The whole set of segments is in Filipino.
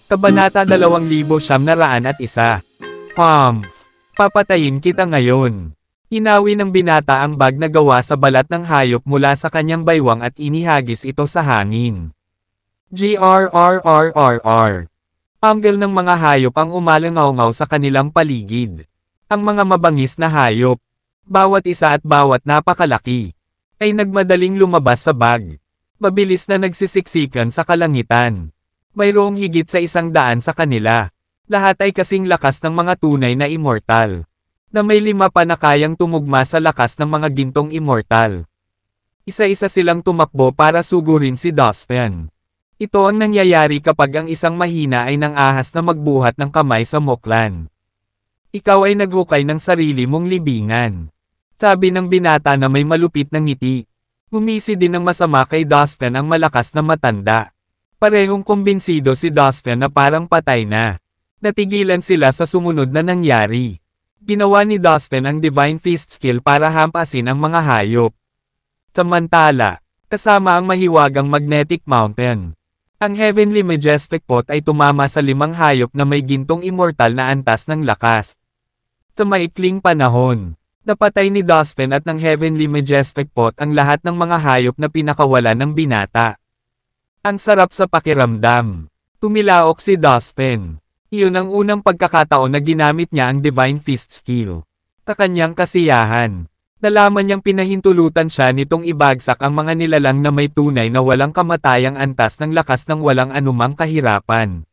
Kabanata 2901. Humph! Papatayin kita ngayon. Inawi ng binata ang bag na gawa sa balat ng hayop mula sa kanyang baywang at inihagis ito sa hangin. Grrrrrrr. Anggel ng mga hayop ang umalangaw-ngaw sa kanilang paligid. Ang mga mabangis na hayop, bawat isa at bawat napakalaki, ay nagmadaling lumabas sa bag. Mabilis na nagsisiksikan sa kalangitan. Mayroong higit sa 100 sa kanila. Lahat ay kasing lakas ng mga tunay na immortal. Na may 5 pa na kayang tumugma sa lakas ng mga gintong immortal. Isa-isa silang tumakbo para sugurin si Dustin. Ito ang nangyayari kapag ang isang mahina ay nang ahas na magbuhat ng kamay sa Moklan. Ikaw ay naghukay ng sarili mong libingan. Sabi ng binata na may malupit na ngiti. Humisi din ng masama kay Dustin ang malakas na matanda. Parehong kumbinsido si Dustin na parang patay na. Natigilan sila sa sumunod na nangyari. Ginawa ni Dustin ang Divine Fist skill para hampasin ang mga hayop. Samantala, kasama ang mahiwagang Magnetic Mountain. Ang Heavenly Majestic Pot ay tumama sa 5 hayop na may gintong immortal na antas ng lakas. Sa maikling panahon, napatay ni Dustin at ng Heavenly Majestic Pot ang lahat ng mga hayop na pinakawalan ng binata. Ang sarap sa pakiramdam. Tumilaok si Dustin. Iyon ang unang pagkakataon na ginamit niya ang Divine Fist skill. Sa kanyang kasiyahan, nalaman niyang pinahintulutan siya nitong ibagsak ang mga nilalang na may tunay na walang kamatayang antas ng lakas ng walang anumang kahirapan.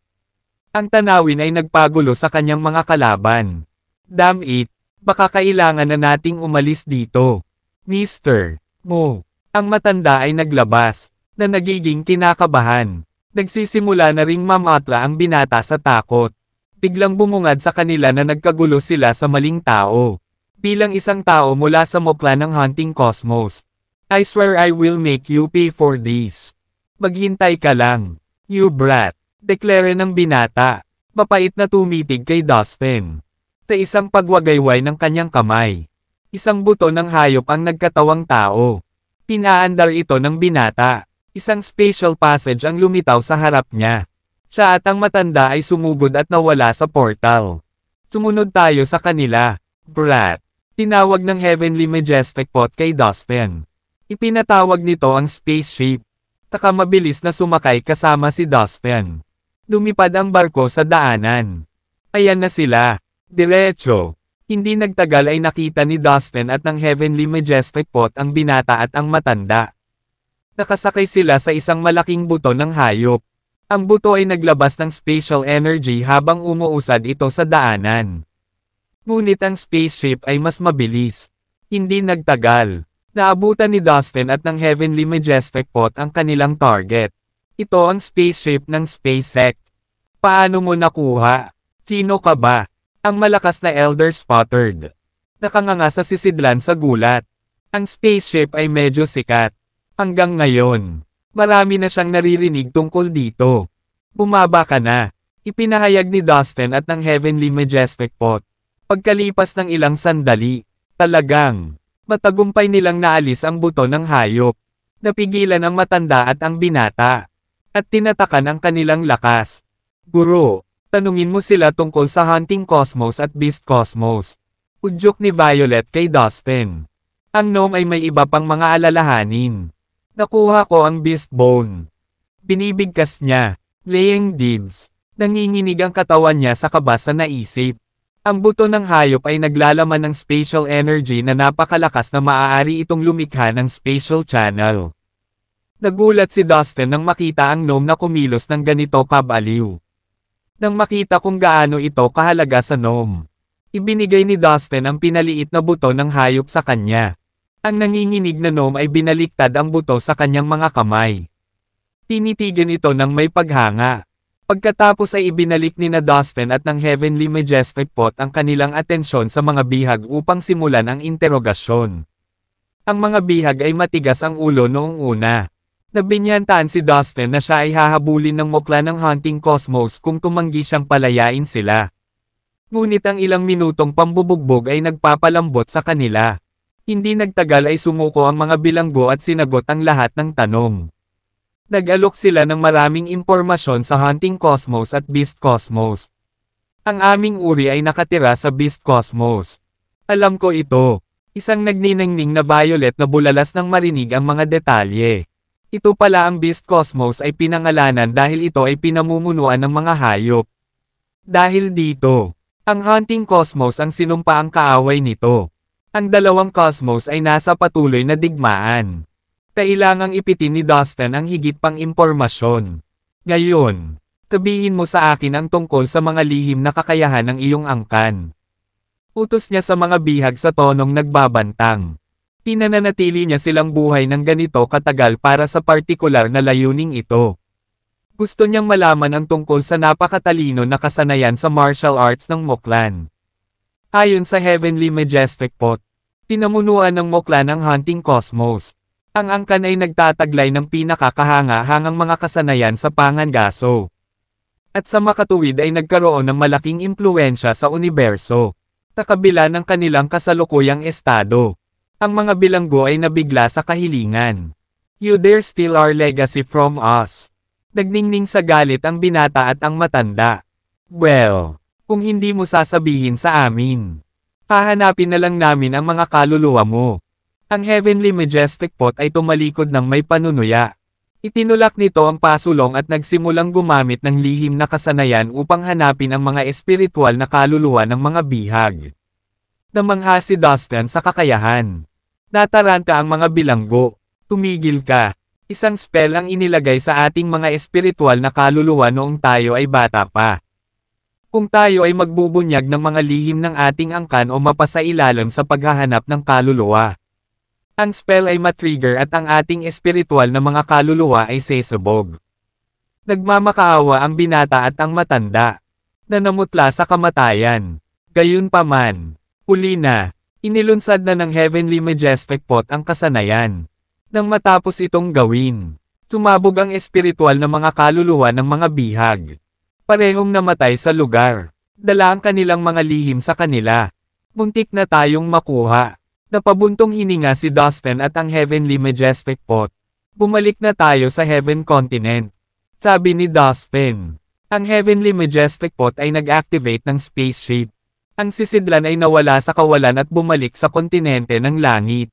Ang tanawin ay nagpagulo sa kanyang mga kalaban. Damn it, baka kailangan na nating umalis dito. Mr. Mo. Ang matanda ay naglabas, na nagiging kinakabahan. Nagsisimula na ring mamatla ang binata sa takot. Biglang bumungad sa kanila na nagkagulo sila sa maling tao. Bilang isang tao mula sa Moklan ng Hunting Cosmos. I swear I will make you pay for this. Maghintay ka lang. You brat. Deklare ng binata. Mapait na tumitig kay Dustin. Sa isang pagwagayway ng kanyang kamay. Isang buto ng hayop ang nagkatawang tao. Pinaandar ito ng binata. Isang spatial passage ang lumitaw sa harap niya. Siya at ang matanda ay sumugod at nawala sa portal. Sumunod tayo sa kanila. Brat. Tinawag ng Heavenly Majestic Pot kay Dustin. Ipinatawag nito ang spaceship. Taka mabilis na sumakay kasama si Dustin. Lumipad ang barko sa daanan. Ayan na sila. Diretso. Hindi nagtagal ay nakita ni Dustin at ng Heavenly Majestic Pot ang binata at ang matanda. Nakasakay sila sa isang malaking buto ng hayop. Ang buto ay naglabas ng spatial energy habang umuusad ito sa daanan. Ngunit ang spaceship ay mas mabilis. Hindi nagtagal. Naabutan ni Dustin at ng Heavenly Majestic Pot ang kanilang target. Ito ang spaceship ng SpaceX. Paano mo nakuha? Sino ka ba? Ang malakas na Elder sputtered. Nakanganga sa sisidlan sa gulat. Ang spaceship ay medyo sikat. Hanggang ngayon, marami na siyang naririnig tungkol dito. Bumaba ka na. Ipinahayag ni Dustin at ng Heavenly Majestic Pot. Pagkalipas ng ilang sandali, talagang, matagumpay nilang naalis ang buto ng hayop. Napigilan ang matanda at ang binata. At tinatakan ang kanilang lakas. Guro, tanungin mo sila tungkol sa Hunting Cosmos at Beast Cosmos. Udyok ni Violet kay Dustin. Ang gnome ay may iba pang mga alalahanin. Nakuha ko ang beast bone. Binibigkas niya, laying dibs. Nanginginig ang katawan niya sa kaba sa naisip. Ang buto ng hayop ay naglalaman ng spatial energy na napakalakas na maaari itong lumikha ng spatial channel. Nagulat si Dustin nang makita ang gnome na kumilos ng ganito kabaliw. Nang makita kung gaano ito kahalaga sa gnome, ibinigay ni Dustin ang pinaliit na buto ng hayop sa kanya. Ang nanginginig na gnome ay binaliktad ang buto sa kanyang mga kamay. Tinitigan ito ng may paghanga. Pagkatapos ay ibinalik ni na Dustin at ng Heavenly Majestic Pot ang kanilang atensyon sa mga bihag upang simulan ang interogasyon. Ang mga bihag ay matigas ang ulo noong una. Nabinyantaan si Dustin na siya ay hahabulin ng Moklan ng Hunting Cosmos kung tumanggi siyang palayain sila. Ngunit ang ilang minutong pambubugbog ay nagpapalambot sa kanila. Hindi nagtagal ay sumuko ang mga bilanggo at sinagot ang lahat ng tanong. Nag-alok sila ng maraming impormasyon sa Hunting Cosmos at Beast Cosmos. Ang aming uri ay nakatira sa Beast Cosmos. Alam ko ito. Isang nagniningning na violet na bulalas nang marinig ang mga detalye. Ito pala ang Beast Cosmos ay pinangalanan dahil ito ay pinamumunuan ng mga hayop. Dahil dito, ang Hunting Cosmos ang sinumpaang kaaway nito. Ang dalawang cosmos ay nasa patuloy na digmaan. Kailangang ipitin ni Dustin ang higit pang impormasyon. Ngayon, sabihin mo sa akin ang tungkol sa mga lihim na kakayahan ng iyong angkan. Utos niya sa mga bihag sa tonong nagbabantang. Pinananatili niya silang buhay ng ganito katagal para sa partikular na layuning ito. Gusto niyang malaman ang tungkol sa napakatalino na kasanayan sa martial arts ng Moklan. Ayon sa Heavenly Majestic Pot, pinamunuan ng Moklan ang Hunting Cosmos. Ang angkan ay nagtataglay ng pinakakahanga-hangang mga kasanayan sa pangangaso. At sa makatuwid ay nagkaroon ng malaking impluensya sa universo. Sa kabila ng kanilang kasalukuyang estado, ang mga bilanggo ay nabigla sa kahilingan. You dare steal our legacy from us. Nagningning sa galit ang binata at ang matanda. Well, kung hindi mo sasabihin sa amin, hahanapin na lang namin ang mga kaluluwa mo. Ang Heavenly Majestic Pot ay tumalikod ng may panunuya. Itinulak nito ang pasulong at nagsimulang gumamit ng lihim na kasanayan upang hanapin ang mga espiritual na kaluluwa ng mga bihag. Namangha si Dustin sa kakayahan. Nataranta ang mga bilanggo. Tumigil ka. Isang spell ang inilagay sa ating mga espiritual na kaluluwa noong tayo ay bata pa. Kung tayo ay magbubunyag ng mga lihim ng ating angkan o mapasailalim sa paghahanap ng kaluluwa, ang spell ay matrigger at ang ating espiritual na mga kaluluwa ay sesabog. Nagmamakaawa ang binata at ang matanda, na namutla sa kamatayan. Gayunpaman, uli na, inilunsad na ng Heavenly Majestic Pot ang kasanayan. Nang matapos itong gawin, sumabog ang espiritual na mga kaluluwa ng mga bihag. Parehong namatay sa lugar. Dala ang kanilang mga lihim sa kanila. Muntik na tayong makuha. Napabuntong hininga si Dustin at ang Heavenly Majestic Pot. Bumalik na tayo sa Heaven Continent. Sabi ni Dustin. Ang Heavenly Majestic Pot ay nag-activate ng spaceship. Ang sisidlan ay nawala sa kawalan at bumalik sa kontinente ng langit.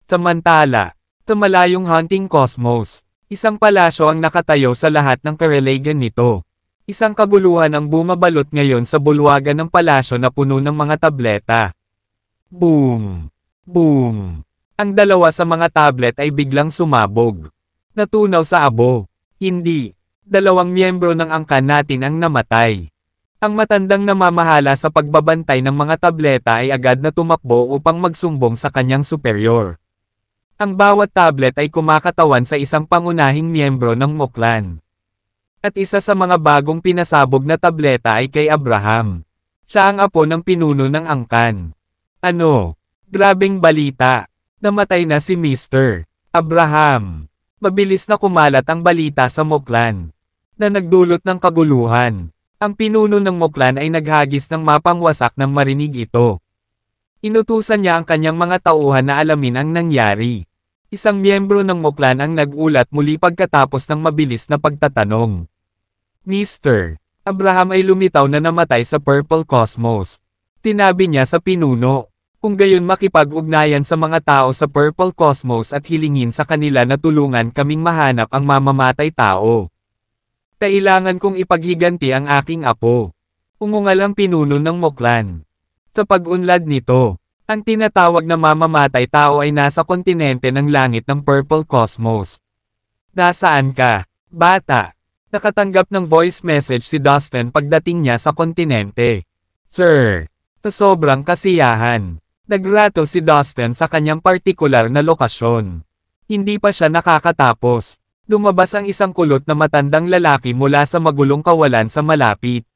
Samantala, sa malayong Hunting Cosmos, isang palasyo ang nakatayo sa lahat ng karelagan nito. Isang kaguluhan ang bumabalot ngayon sa bulwagan ng palasyo na puno ng mga tableta. Boom! Boom! Ang dalawa sa mga tablet ay biglang sumabog. Natunaw sa abo. Hindi. Dalawang miyembro ng angkan natin ang namatay. Ang matandang namamahala sa pagbabantay ng mga tableta ay agad na tumakbo upang magsumbong sa kanyang superior. Ang bawat tablet ay kumakatawan sa isang pangunahing miyembro ng Moklan. At isa sa mga bagong pinasabog na tableta ay kay Abraham. Siya ang apo ng pinuno ng angkan. Ano? Grabeng balita. Namatay na si Mr. Abraham. Mabilis na kumalat ang balita sa Moklan, na nagdulot ng kaguluhan. Ang pinuno ng Moklan ay naghagis ng mapangwasak nang marinig ito. Inutusan niya ang kanyang mga tauhan na alamin ang nangyari. Isang miyembro ng Moklan ang nag-ulat muli pagkatapos ng mabilis na pagtatanong. Mr. Abraham ay lumitaw na namatay sa Purple Cosmos. Tinabi niya sa pinuno. Kung gayon makipag-ugnayan sa mga tao sa Purple Cosmos at hilingin sa kanila na tulungan kaming mahanap ang mamamatay tao. Kailangan kong ipaghiganti ang aking apo. Umungal ang pinuno ng Moklan. Sa pag-unlad nito, ang tinatawag na mamamatay tao ay nasa kontinente ng langit ng Purple Cosmos. Nasaan ka, bata? Nakatanggap ng voice message si Dustin pagdating niya sa kontinente. Sir, sa sobrang kasiyahan, nagrato si Dustin sa kanyang partikular na lokasyon. Hindi pa siya nakakatapos. Lumabas ang isang kulot na matandang lalaki mula sa magulong kawalan sa malapit.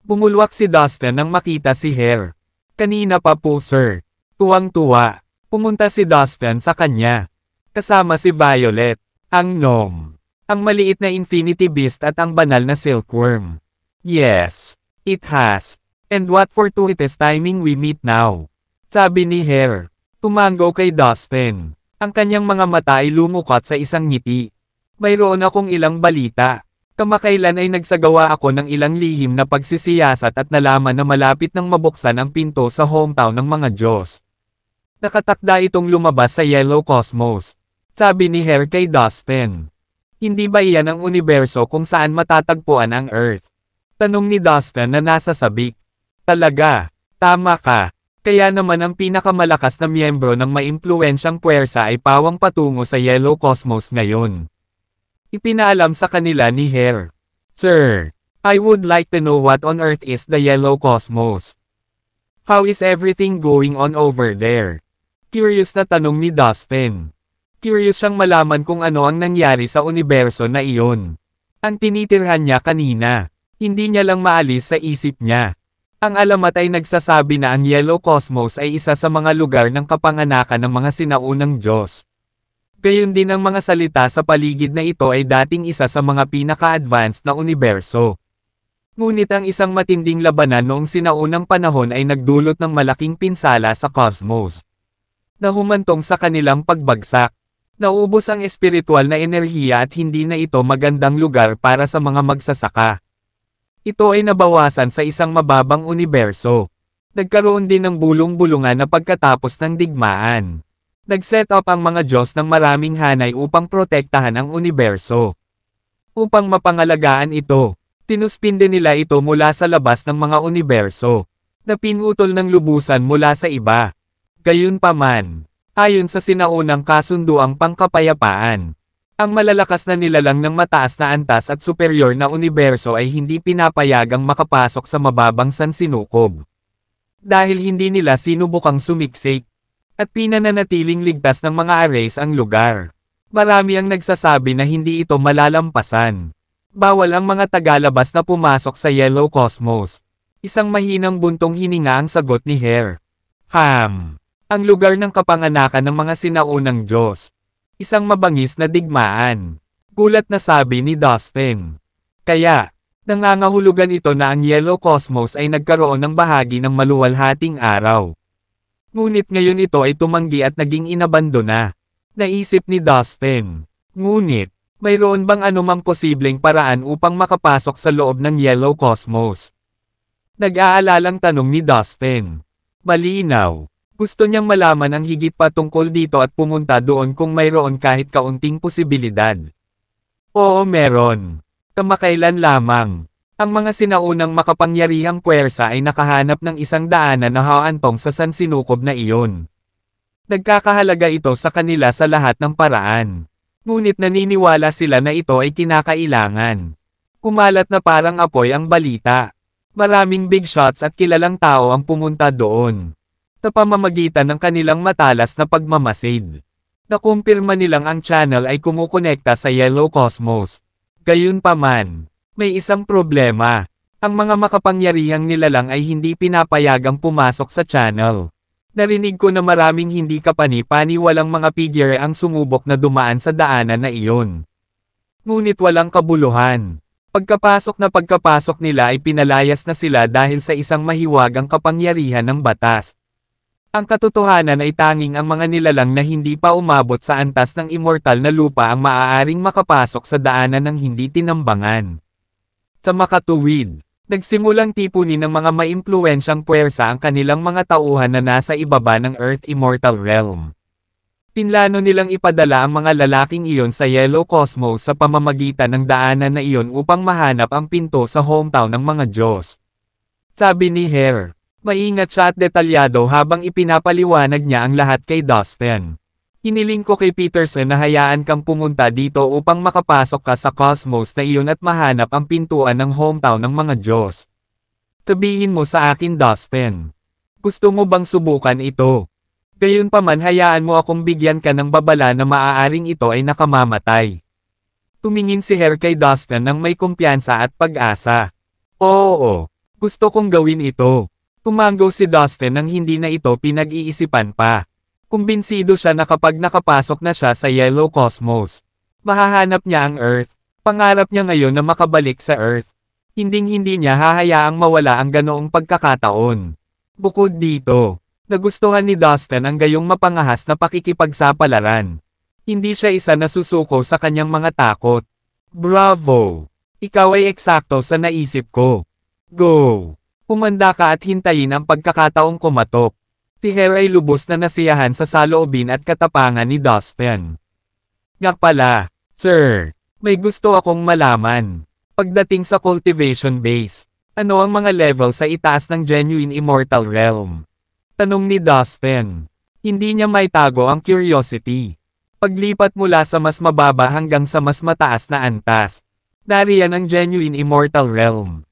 Bumulwak si Dustin nang makita si Hare. Kanina pa po sir. Tuwang-tuwa. Pumunta si Dustin sa kanya. Kasama si Violet, ang gnome, ang maliit na infinity beast at ang banal na silkworm. Yes, it has. And what fortuitous timing we meet now. Sabi ni Hare. Tumango kay Dustin. Ang kanyang mga mata ay lumukot sa isang ngiti. Mayroon akong ilang balita. Kamakailan ay nagsagawa ako ng ilang lihim na pagsisiyasat at nalaman na malapit nang mabuksan ang pinto sa hometown ng mga Diyos. Nakatakda itong lumabas sa Yellow Cosmos. Sabi ni Hare kay Dustin. Hindi ba iyan ang universo kung saan matatagpuan ang Earth? Tanong ni Dustin na nasa sabik. Talaga, tama ka. Kaya naman ang pinakamalakas na miyembro ng maimpluwensyang puwersa ay pawang patungo sa Yellow Cosmos ngayon. Ipinaalam sa kanila ni Hare. Sir, I would like to know what on earth is the Yellow Cosmos. How is everything going on over there? Curious na tanong ni Dustin. Curious siyang malaman kung ano ang nangyari sa universo na iyon. Ang tinitirhan niya kanina, hindi niya lang maalis sa isip niya. Ang alamat ay nagsasabi na ang Yellow Cosmos ay isa sa mga lugar ng kapanganakan ng mga sinaunang Diyos. Gayon din ang mga salita sa paligid na ito ay dating isa sa mga pinaka-advanced na universo. Ngunit ang isang matinding labanan noong sinaunang panahon ay nagdulot ng malaking pinsala sa cosmos. Nahumantong sa kanilang pagbagsak. Naubos ang espiritual na enerhiya at hindi na ito magandang lugar para sa mga magsasaka. Ito ay nabawasan sa isang mababang universo. Nagkaroon din ng bulong-bulungan na pagkatapos ng digmaan. Nag-set up ang mga Diyos ng maraming hanay upang protektahan ang universo. Upang mapangalagaan ito, tinuspinde nila ito mula sa labas ng mga universo, na pinutol ng lubusan mula sa iba. Gayunpaman, ayon sa sinaunang kasunduang pangkapayapaan, ang malalakas na nilalang ng mataas na antas at superior na universo ay hindi pinapayagang makapasok sa mababang sansinukob. Dahil hindi nila sinubukang sumiksik, at pinananatiling ligtas ng mga arrays ang lugar. Marami ang nagsasabi na hindi ito malalampasan. Bawal ang mga tagalabas na pumasok sa Yellow Cosmos. Isang mahinang buntong hininga ang sagot ni Hare. Ang lugar ng kapanganakan ng mga sinaunang Diyos. Isang mabangis na digmaan. Gulat na sabi ni Dustin. Kaya, nangangahulugan ito na ang Yellow Cosmos ay nagkaroon ng bahagi ng maluwalhating araw. Ngunit ngayon ito ay tumanggi at naging inabandona. Naisip ni Dustin. Ngunit, mayroon bang anumang posibleng paraan upang makapasok sa loob ng Yellow Cosmos? Nag-aalalang tanong ni Dustin. Malinaw. Gusto niyang malaman ang higit pa tungkol dito at pumunta doon kung mayroon kahit kaunting posibilidad. Oo, meron. Kamakailan lamang. Ang mga sinaunang makapangyarihang puwersa ay nakahanap ng isang daanan na haantong sa sansinukob na iyon. Nagkakahalaga ito sa kanila sa lahat ng paraan. Ngunit naniniwala sila na ito ay kinakailangan. Kumalat na parang apoy ang balita. Maraming big shots at kilalang tao ang pumunta doon. Sa pamamagitan ng kanilang matalas na pagmamasid. Nakumpirma nilang ang channel ay kumukonekta sa Yellow Cosmos. Gayunpaman, may isang problema. Ang mga makapangyarihang nilalang ay hindi pinapayagang pumasok sa channel. Narinig ko na maraming hindi kapani-paniwalang mga figure ang sumubok na dumaan sa daanan na iyon. Ngunit walang kabuluhan. Pagkapasok nila ay pinalayas na sila dahil sa isang mahiwagang kapangyarihan ng batas. Ang katotohanan ay tanging ang mga nilalang na hindi pa umabot sa antas ng immortal na lupa ang maaaring makapasok sa daanan ng hindi tinambangan. Sa makatuwid, nagsimulang tipunin ng mga maimpluwensyang puwersa ang kanilang mga tauhan na nasa ibaba ng Earth Immortal Realm. Pinlano nilang ipadala ang mga lalaking iyon sa Yellow Cosmos sa pamamagitan ng daanan na iyon upang mahanap ang pinto sa hometown ng mga Diyos. Sabi ni Hare, maingat siya at detalyado habang ipinapaliwanag niya ang lahat kay Dustin. Hiniling ko kay Peterson na hayaan kang pumunta dito upang makapasok ka sa cosmos na iyon at mahanap ang pintuan ng hometown ng mga Diyos. Sabihin mo sa akin, Dustin. Gusto mo bang subukan ito? Gayunpaman hayaan mo akong bigyan ka ng babala na maaaring ito ay nakamamatay. Tumingin si Hare kay Dustin ng may kumpiyansa at pag-asa. Oo, gusto kong gawin ito. Tumango si Dustin nang hindi na ito pinag-iisipan pa. Kumbinsido siya na kapag nakapasok na siya sa Yellow Cosmos, mahahanap niya ang Earth. Pangarap niya ngayon na makabalik sa Earth. Hinding-hindi niya hahayaang mawala ang ganoong pagkakataon. Bukod dito, Nagustuhan ni Dustin ang gayong mapangahas na pakikipagsapalaran. Hindi siya isa na susuko sa kanyang mga takot. Bravo! Ikaw ay eksakto sa naisip ko. Go! Umanda ka at hintayin ang pagkakataong kumatok. Tiher ay lubos na nasiyahan sa saloobin at katapangan ni Dustin. Nga pala, sir, may gusto akong malaman. Pagdating sa cultivation base, ano ang mga level sa itaas ng Genuine Immortal Realm? Tanong ni Dustin. Hindi niya maitago ang curiosity. Paglipat mula sa mas mababa hanggang sa mas mataas na antas, nariyan ang Genuine Immortal Realm,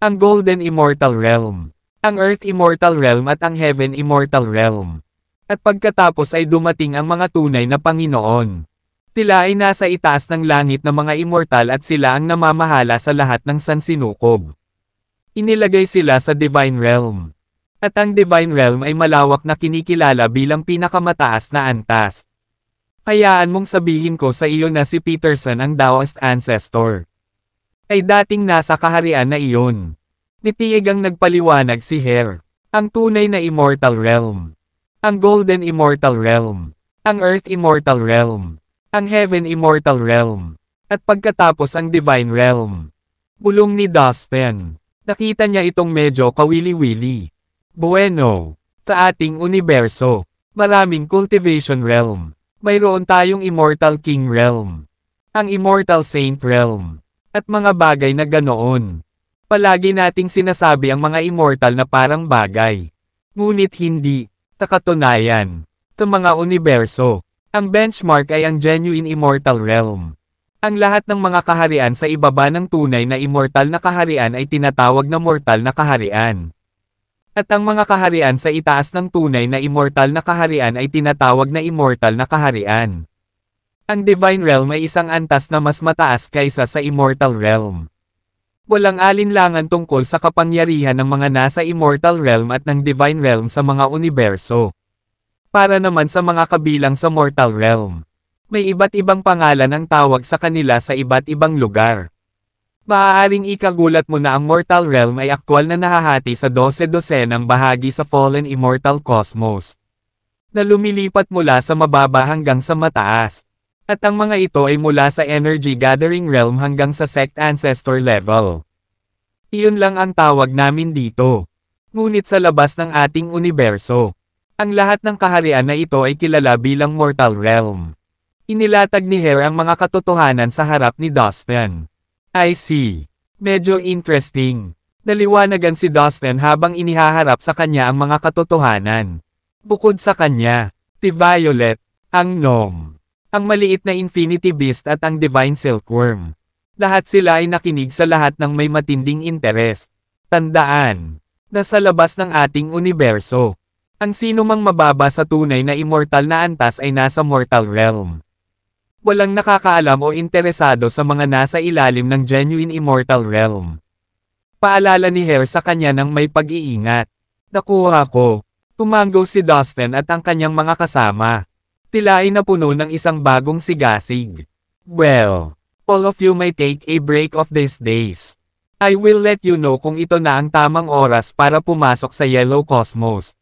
ang Golden Immortal Realm, ang Earth Immortal Realm at ang Heaven Immortal Realm. At pagkatapos ay dumating ang mga tunay na Panginoon. Sila ay nasa itaas ng langit na mga immortal at sila ang namamahala sa lahat ng sansinukob. Inilagay sila sa Divine Realm. At ang Divine Realm ay malawak na kinikilala bilang pinakamataas na antas. Hayaan mong sabihin ko sa iyo na si Peterson ang Daoist Ancestor ay dating nasa kaharian na iyon. Nitiig ang nagpaliwanag si Her. Ang tunay na Immortal Realm, ang Golden Immortal Realm, ang Earth Immortal Realm, ang Heaven Immortal Realm, at pagkatapos ang Divine Realm. Bulong ni Dustin. Nakita niya itong medyo kawili-wili. Bueno, sa ating universo, maraming cultivation realm. Mayroon tayong Immortal King Realm, ang Immortal Saint Realm, at mga bagay na ganoon. Palagi nating sinasabi ang mga immortal na parang bagay. Ngunit hindi. Sa katunayan, sa mga universo, ang benchmark ay ang Genuine Immortal Realm. Ang lahat ng mga kaharian sa ibaba ng tunay na immortal na kaharian ay tinatawag na mortal na kaharian. At ang mga kaharian sa itaas ng tunay na immortal na kaharian ay tinatawag na immortal na kaharian. Ang Divine Realm ay isang antas na mas mataas kaysa sa Immortal Realm. Walang alinlangan tungkol sa kapangyarihan ng mga nasa Immortal Realm at ng Divine Realm sa mga universo. Para naman sa mga kabilang sa Mortal Realm, may iba't ibang pangalan ang tawag sa kanila sa iba't ibang lugar. Maaaring ikagulat mo na ang Mortal Realm ay aktwal na nahahati sa 12-dosenang bahagi sa Fallen Immortal Cosmos, na lumilipat mula sa mababa hanggang sa mataas. At ang mga ito ay mula sa Energy Gathering Realm hanggang sa Sect Ancestor level. Iyon lang ang tawag namin dito. Ngunit sa labas ng ating universo, ang lahat ng kaharian na ito ay kilala bilang Mortal Realm. Inilatag ni Her ang mga katotohanan sa harap ni Dustin. I see. Medyo interesting. Naliwanagan si Dustin habang inihaharap sa kanya ang mga katotohanan. Bukod sa kanya, si Violet, ang Gnome, ang maliit na Infinity Beast at ang Divine Silkworm. Lahat sila ay nakinig sa lahat ng may matinding interes. Tandaan, na sa labas ng ating universo, ang sinumang mababa sa tunay na immortal na antas ay nasa Mortal Realm. Walang nakakaalam o interesado sa mga nasa ilalim ng Genuine Immortal Realm. Paalala ni Her sa kanya ng may pag-iingat. Nakuha ko. Tumango si Dustin at ang kanyang mga kasama. Tila ay napuno ng isang bagong sigasig. Well, all of you may take a break of these days. I will let you know kung ito na ang tamang oras para pumasok sa Yellow Cosmos.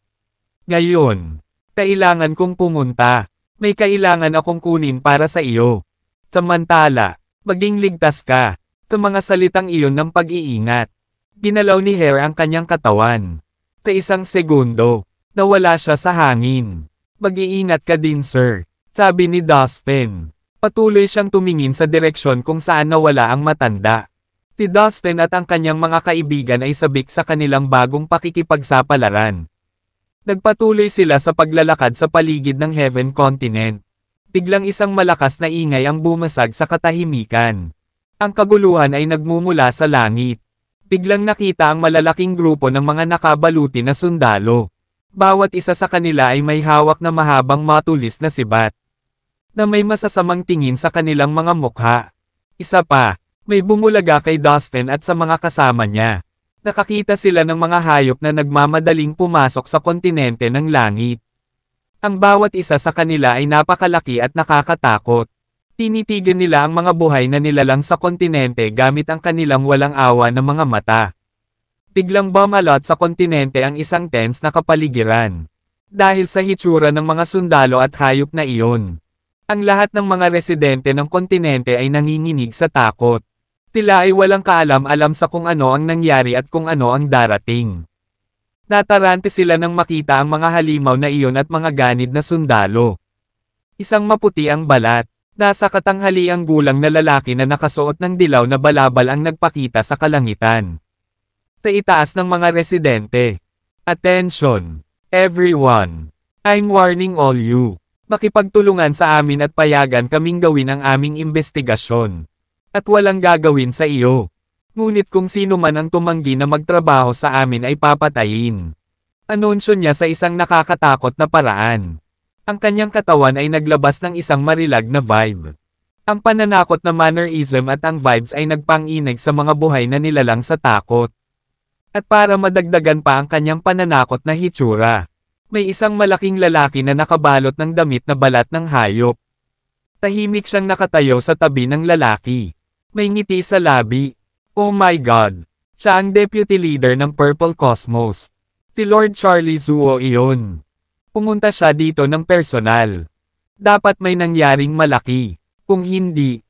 Ngayon, kailangan kong pumunta. May kailangan akong kunin para sa iyo. Samantala, maging ligtas ka. Sa mga salitang iyon ng pag-iingat. Ginalaw ni Her ang kanyang katawan. Sa isang segundo, nawala siya sa hangin. Mag-iingat ka din, sir, sabi ni Dustin. Patuloy siyang tumingin sa direksyon kung saan nawala ang matanda. Si Dustin at ang kanyang mga kaibigan ay sabik sa kanilang bagong pakikipagsapalaran. Nagpatuloy sila sa paglalakad sa paligid ng Heaven Continent. Biglang isang malakas na ingay ang bumasag sa katahimikan. Ang kaguluhan ay nagmumula sa langit. Biglang nakita ang malalaking grupo ng mga nakabaluti na sundalo. Bawat isa sa kanila ay may hawak na mahabang matulis na sibat, na may masasamang tingin sa kanilang mga mukha. Isa pa, may bumulaga kay Dustin at sa mga kasama niya. Nakakita sila ng mga hayop na nagmamadaling pumasok sa kontinente ng langit. Ang bawat isa sa kanila ay napakalaki at nakakatakot. Tinitigan nila ang mga buhay na nilalang sa kontinente gamit ang kanilang walang awa na mga mata. Biglang bumalot sa kontinente ang isang tense na kapaligiran. Dahil sa hitsura ng mga sundalo at hayop na iyon. Ang lahat ng mga residente ng kontinente ay nanginginig sa takot. Tila ay walang kaalam-alam sa kung ano ang nangyari at kung ano ang darating. Natarante sila nang makita ang mga halimaw na iyon at mga ganid na sundalo. Isang maputi ang balat. Nasa katanghaliang gulang na lalaki na nakasuot ng dilaw na balabal ang nagpakita sa kalangitan. Sa itaas ng mga residente. Attention! Everyone! I'm warning all you. Makipagtulungan sa amin at payagan kaming gawin ang aming investigasyon. At walang gagawin sa iyo. Ngunit kung sino man ang tumanggi na magtrabaho sa amin ay papatayin. Anunsyo niya sa isang nakakatakot na paraan. Ang kanyang katawan ay naglabas ng isang marilag na vibe. Ang pananakot na mannerism at ang vibes ay nagpanginig sa mga buhay na nilalang sa takot. At para madagdagan pa ang kanyang pananakot na hitsura, may isang malaking lalaki na nakabalot ng damit na balat ng hayop. Tahimik siyang nakatayo sa tabi ng lalaki. May ngiti sa labi. Oh my God! Siya ang deputy leader ng Purple Cosmos. Si Lord Charlie Zuo iyon. Pumunta siya dito ng personal. Dapat may nangyaring malaki. Kung hindi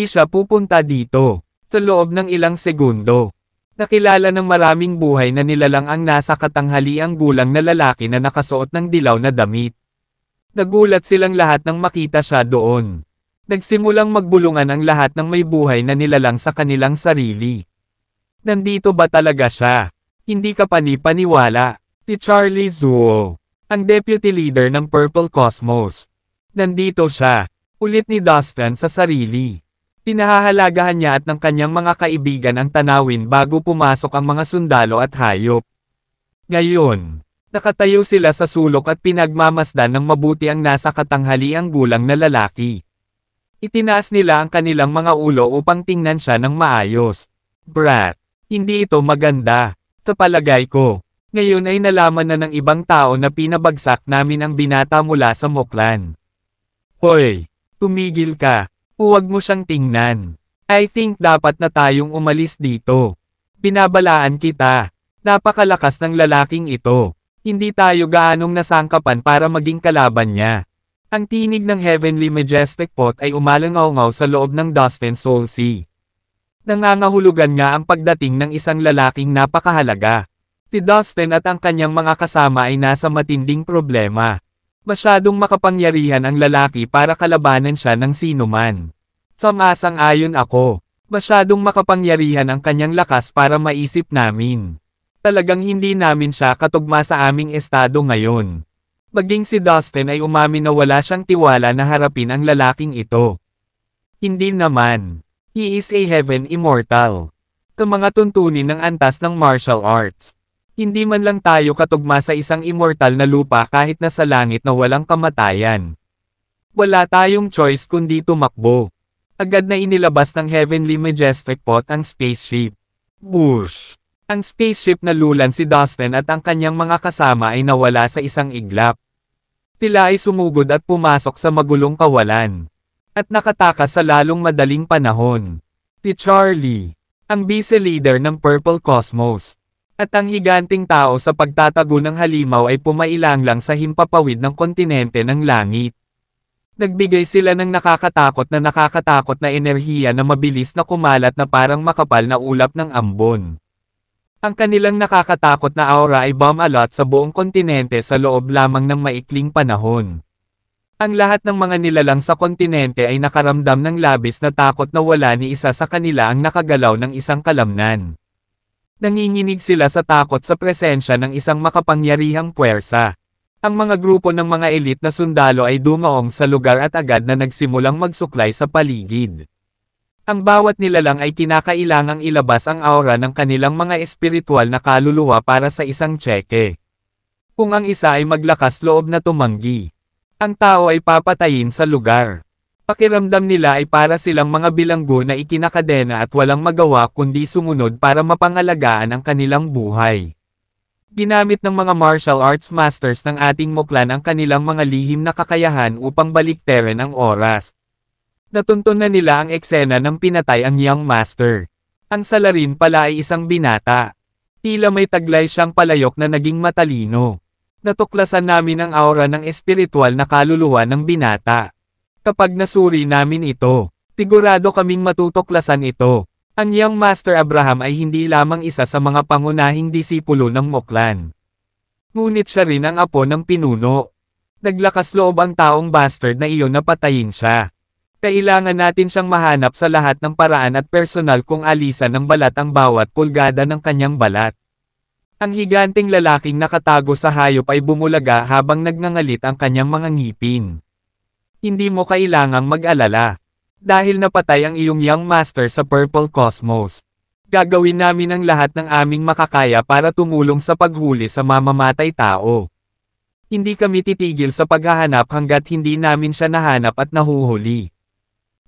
siya pupunta dito. Sa loob ng ilang segundo. Nakilala ng maraming buhay na nilalang ang nasa katanghaliang gulang na lalaki na nakasuot ng dilaw na damit. Nagulat silang lahat nang makita siya doon. Nagsimulang magbulungan ang lahat ng may buhay na nilalang sa kanilang sarili. Nandito ba talaga siya? Hindi ka panipaniwala. Si Charlie Zuo. Ang deputy leader ng Purple Cosmos. Nandito siya. Ulit ni Dustin sa sarili. Pinahahalagahan niya at ng kanyang mga kaibigan ang tanawin bago pumasok ang mga sundalo at hayop. Ngayon, nakatayo sila sa sulok at pinagmamasdan ng mabuti ang nasa katanghaliang gulang na lalaki. Itinaas nila ang kanilang mga ulo upang tingnan siya ng maayos. Brat, hindi ito maganda. Sa palagay ko. Ngayon ay nalaman na ng ibang tao na pinabagsak namin ang binata mula sa Moklan. Hoy, tumigil ka. Huwag mo siyang tingnan. I think dapat na tayong umalis dito. Binabalaan kita. Napakalakas ng lalaking ito. Hindi tayo gaanong nasangkapan para maging kalaban niya. Ang tinig ng Heavenly Majestic Pot ay umalangaw-ngaw sa loob ng Dustin Soul Sea. Nangangahulugan nga ang pagdating ng isang lalaking napakahalaga. Si Dustin at ang kanyang mga kasama ay nasa matinding problema. Masyadong makapangyarihan ang lalaki para kalabanan siya ng sinuman. Samasang-ayon ako. Masyadong makapangyarihan ang kanyang lakas para maisip namin. Talagang hindi namin siya katugma sa aming estado ngayon. Maging si Dustin ay umamin na wala siyang tiwala na harapin ang lalaking ito. Hindi naman. He is a heaven immortal. Sa mga tuntunin ng antas ng martial arts. Hindi man lang tayo katugma sa isang immortal na lupa kahit nasa langit na walang kamatayan. Wala tayong choice kundi tumakbo. Agad na inilabas ng Heavenly Majestic Pot ang spaceship. Bush! Ang spaceship na lulan si Dustin at ang kanyang mga kasama ay nawala sa isang iglap. Sila ay sumugod at pumasok sa magulong kawalan. At nakatakas sa lalong madaling panahon. Si Charlie, ang vice-leader ng Purple Cosmos. At ang higanting tao sa pagtatago ng halimaw ay pumailang lang sa himpapawid ng kontinente ng langit. Nagbigay sila ng nakakatakot na enerhiya na mabilis na kumalat na parang makapal na ulap ng ambon. Ang kanilang nakakatakot na aura ay bumalot sa buong kontinente sa loob lamang ng maikling panahon. Ang lahat ng mga nilalang sa kontinente ay nakaramdam ng labis na takot na wala ni isa sa kanila ang nakagalaw ng isang kalamnan. Nanginginig sila sa takot sa presensya ng isang makapangyarihang puwersa. Ang mga grupo ng mga elite na sundalo ay dumaong sa lugar at agad na nagsimulang magsuklay sa paligid. Ang bawat nilalang ay kinakailangang ilabas ang aura ng kanilang mga espiritual na kaluluwa para sa isang tseke. Kung ang isa ay maglakas loob na tumanggi, ang tao ay papatayin sa lugar. Pakiramdam nila ay para silang mga bilanggo na ikinakadena at walang magawa kundi sumunod para mapangalagaan ang kanilang buhay. Ginamit ng mga martial arts masters ng ating Moklan ang kanilang mga lihim na kakayahan upang baliktarin ang oras. Natuntun na nila ang eksena ng pinatay ang Young Master. Ang salarin pala ay isang binata. Tila may taglay siyang palayok na naging matalino. Natuklasan namin ang aura ng espiritual na kaluluwa ng binata. Kapag nasuri namin ito, sigurado kaming matutuklasan ito. Ang Young Master Abraham ay hindi lamang isa sa mga pangunahing disipulo ng Muklan. Ngunit siya rin ang apo ng pinuno. Naglakas loob ang taong bastard na iyon na patayin siya. Kailangan natin siyang mahanap sa lahat ng paraan at personal kung alisan ng balat ang bawat pulgada ng kanyang balat. Ang higanting lalaking nakatago sa hayop ay bumulaga habang nagngangalit ang kanyang mga ngipin. Hindi mo kailangang mag-alala. Dahil napatay ang iyong Young Master sa Purple Cosmos. Gagawin namin ang lahat ng aming makakaya para tumulong sa paghuli sa mamamatay tao. Hindi kami titigil sa paghahanap hanggat hindi namin siya nahanap at nahuhuli.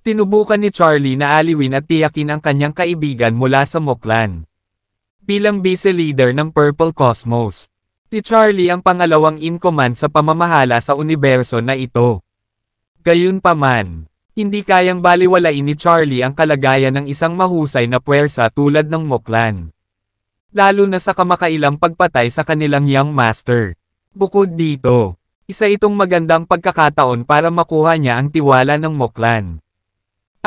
Tinubukan ni Charlie na aliwin at tiyakin ang kanyang kaibigan mula sa Muklan. Bilang vice-leader ng Purple Cosmos, si Charlie ang pangalawang in-command sa pamamahala sa universo na ito. Gayunpaman, hindi kayang baliwalain ni Charlie ang kalagayan ng isang mahusay na puwersa tulad ng Muklan. Lalo na sa kamakailang pagpatay sa kanilang Young Master. Bukod dito, isa itong magandang pagkakataon para makuha niya ang tiwala ng Muklan.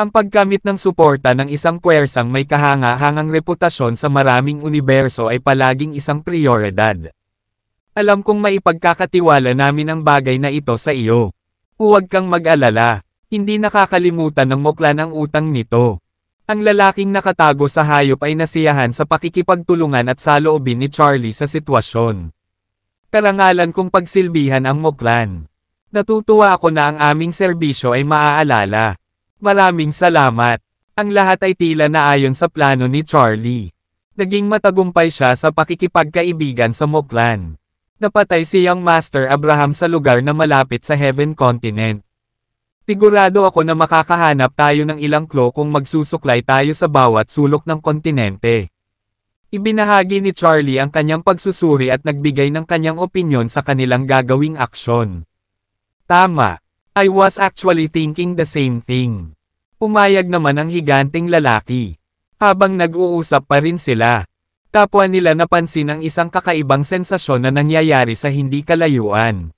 Ang paggamit ng suporta ng isang puwersang may kahanga-hangang reputasyon sa maraming universo ay palaging isang prioridad. Alam kong maipagkakatiwala namin ang bagay na ito sa iyo. Huwag kang mag-alala, hindi nakakalimutan ng Muklan ang utang nito. Ang lalaking nakatago sa hayop ay nasiyahan sa pakikipagtulungan at saloobin ni Charlie sa sitwasyon. Karangalan kong pagsilbihan ang Muklan. Natutuwa ako na ang aming serbisyo ay maaalala. Maraming salamat. Ang lahat ay tila naayon sa plano ni Charlie. Naging matagumpay siya sa pakikipagkaibigan sa Muklan. Napatay si Young Master Abraham sa lugar na malapit sa Heaven Continent. Sigurado ako na makakahanap tayo ng ilang clue kung magsusuklay tayo sa bawat sulok ng kontinente. Ibinahagi ni Charlie ang kanyang pagsusuri at nagbigay ng kanyang opinyon sa kanilang gagawing aksyon. Tama. I was actually thinking the same thing. Pumayag naman ang higanting lalaki. Habang nag-uusap pa rin sila, kapwa nila napansin ang isang kakaibang sensasyon na nangyayari sa hindi kalayuan.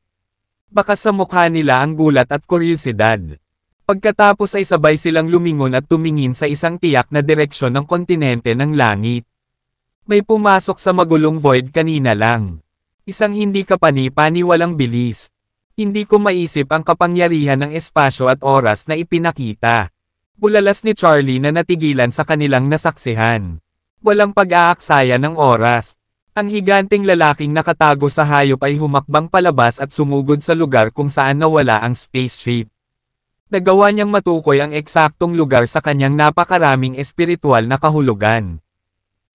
Baka sa mukha nila ang gulat at kuryosidad. Pagkatapos ay sabay silang lumingon at tumingin sa isang tiyak na direksyon ng kontinente ng langit. May pumasok sa magulong void kanina lang. Isang hindi kapani-pani walang bilis. Hindi ko maisip ang kapangyarihan ng espasyo at oras na ipinakita. Bulalas ni Charlie na natigilan sa kanilang nasaksihan. Walang pag-aaksaya ng oras. Ang higanting lalaking nakatago sa hayop ay humakbang palabas at sumugod sa lugar kung saan nawala ang spaceship. Nagawa niyang matukoy ang eksaktong lugar sa kanyang napakaraming espiritual na kahulugan.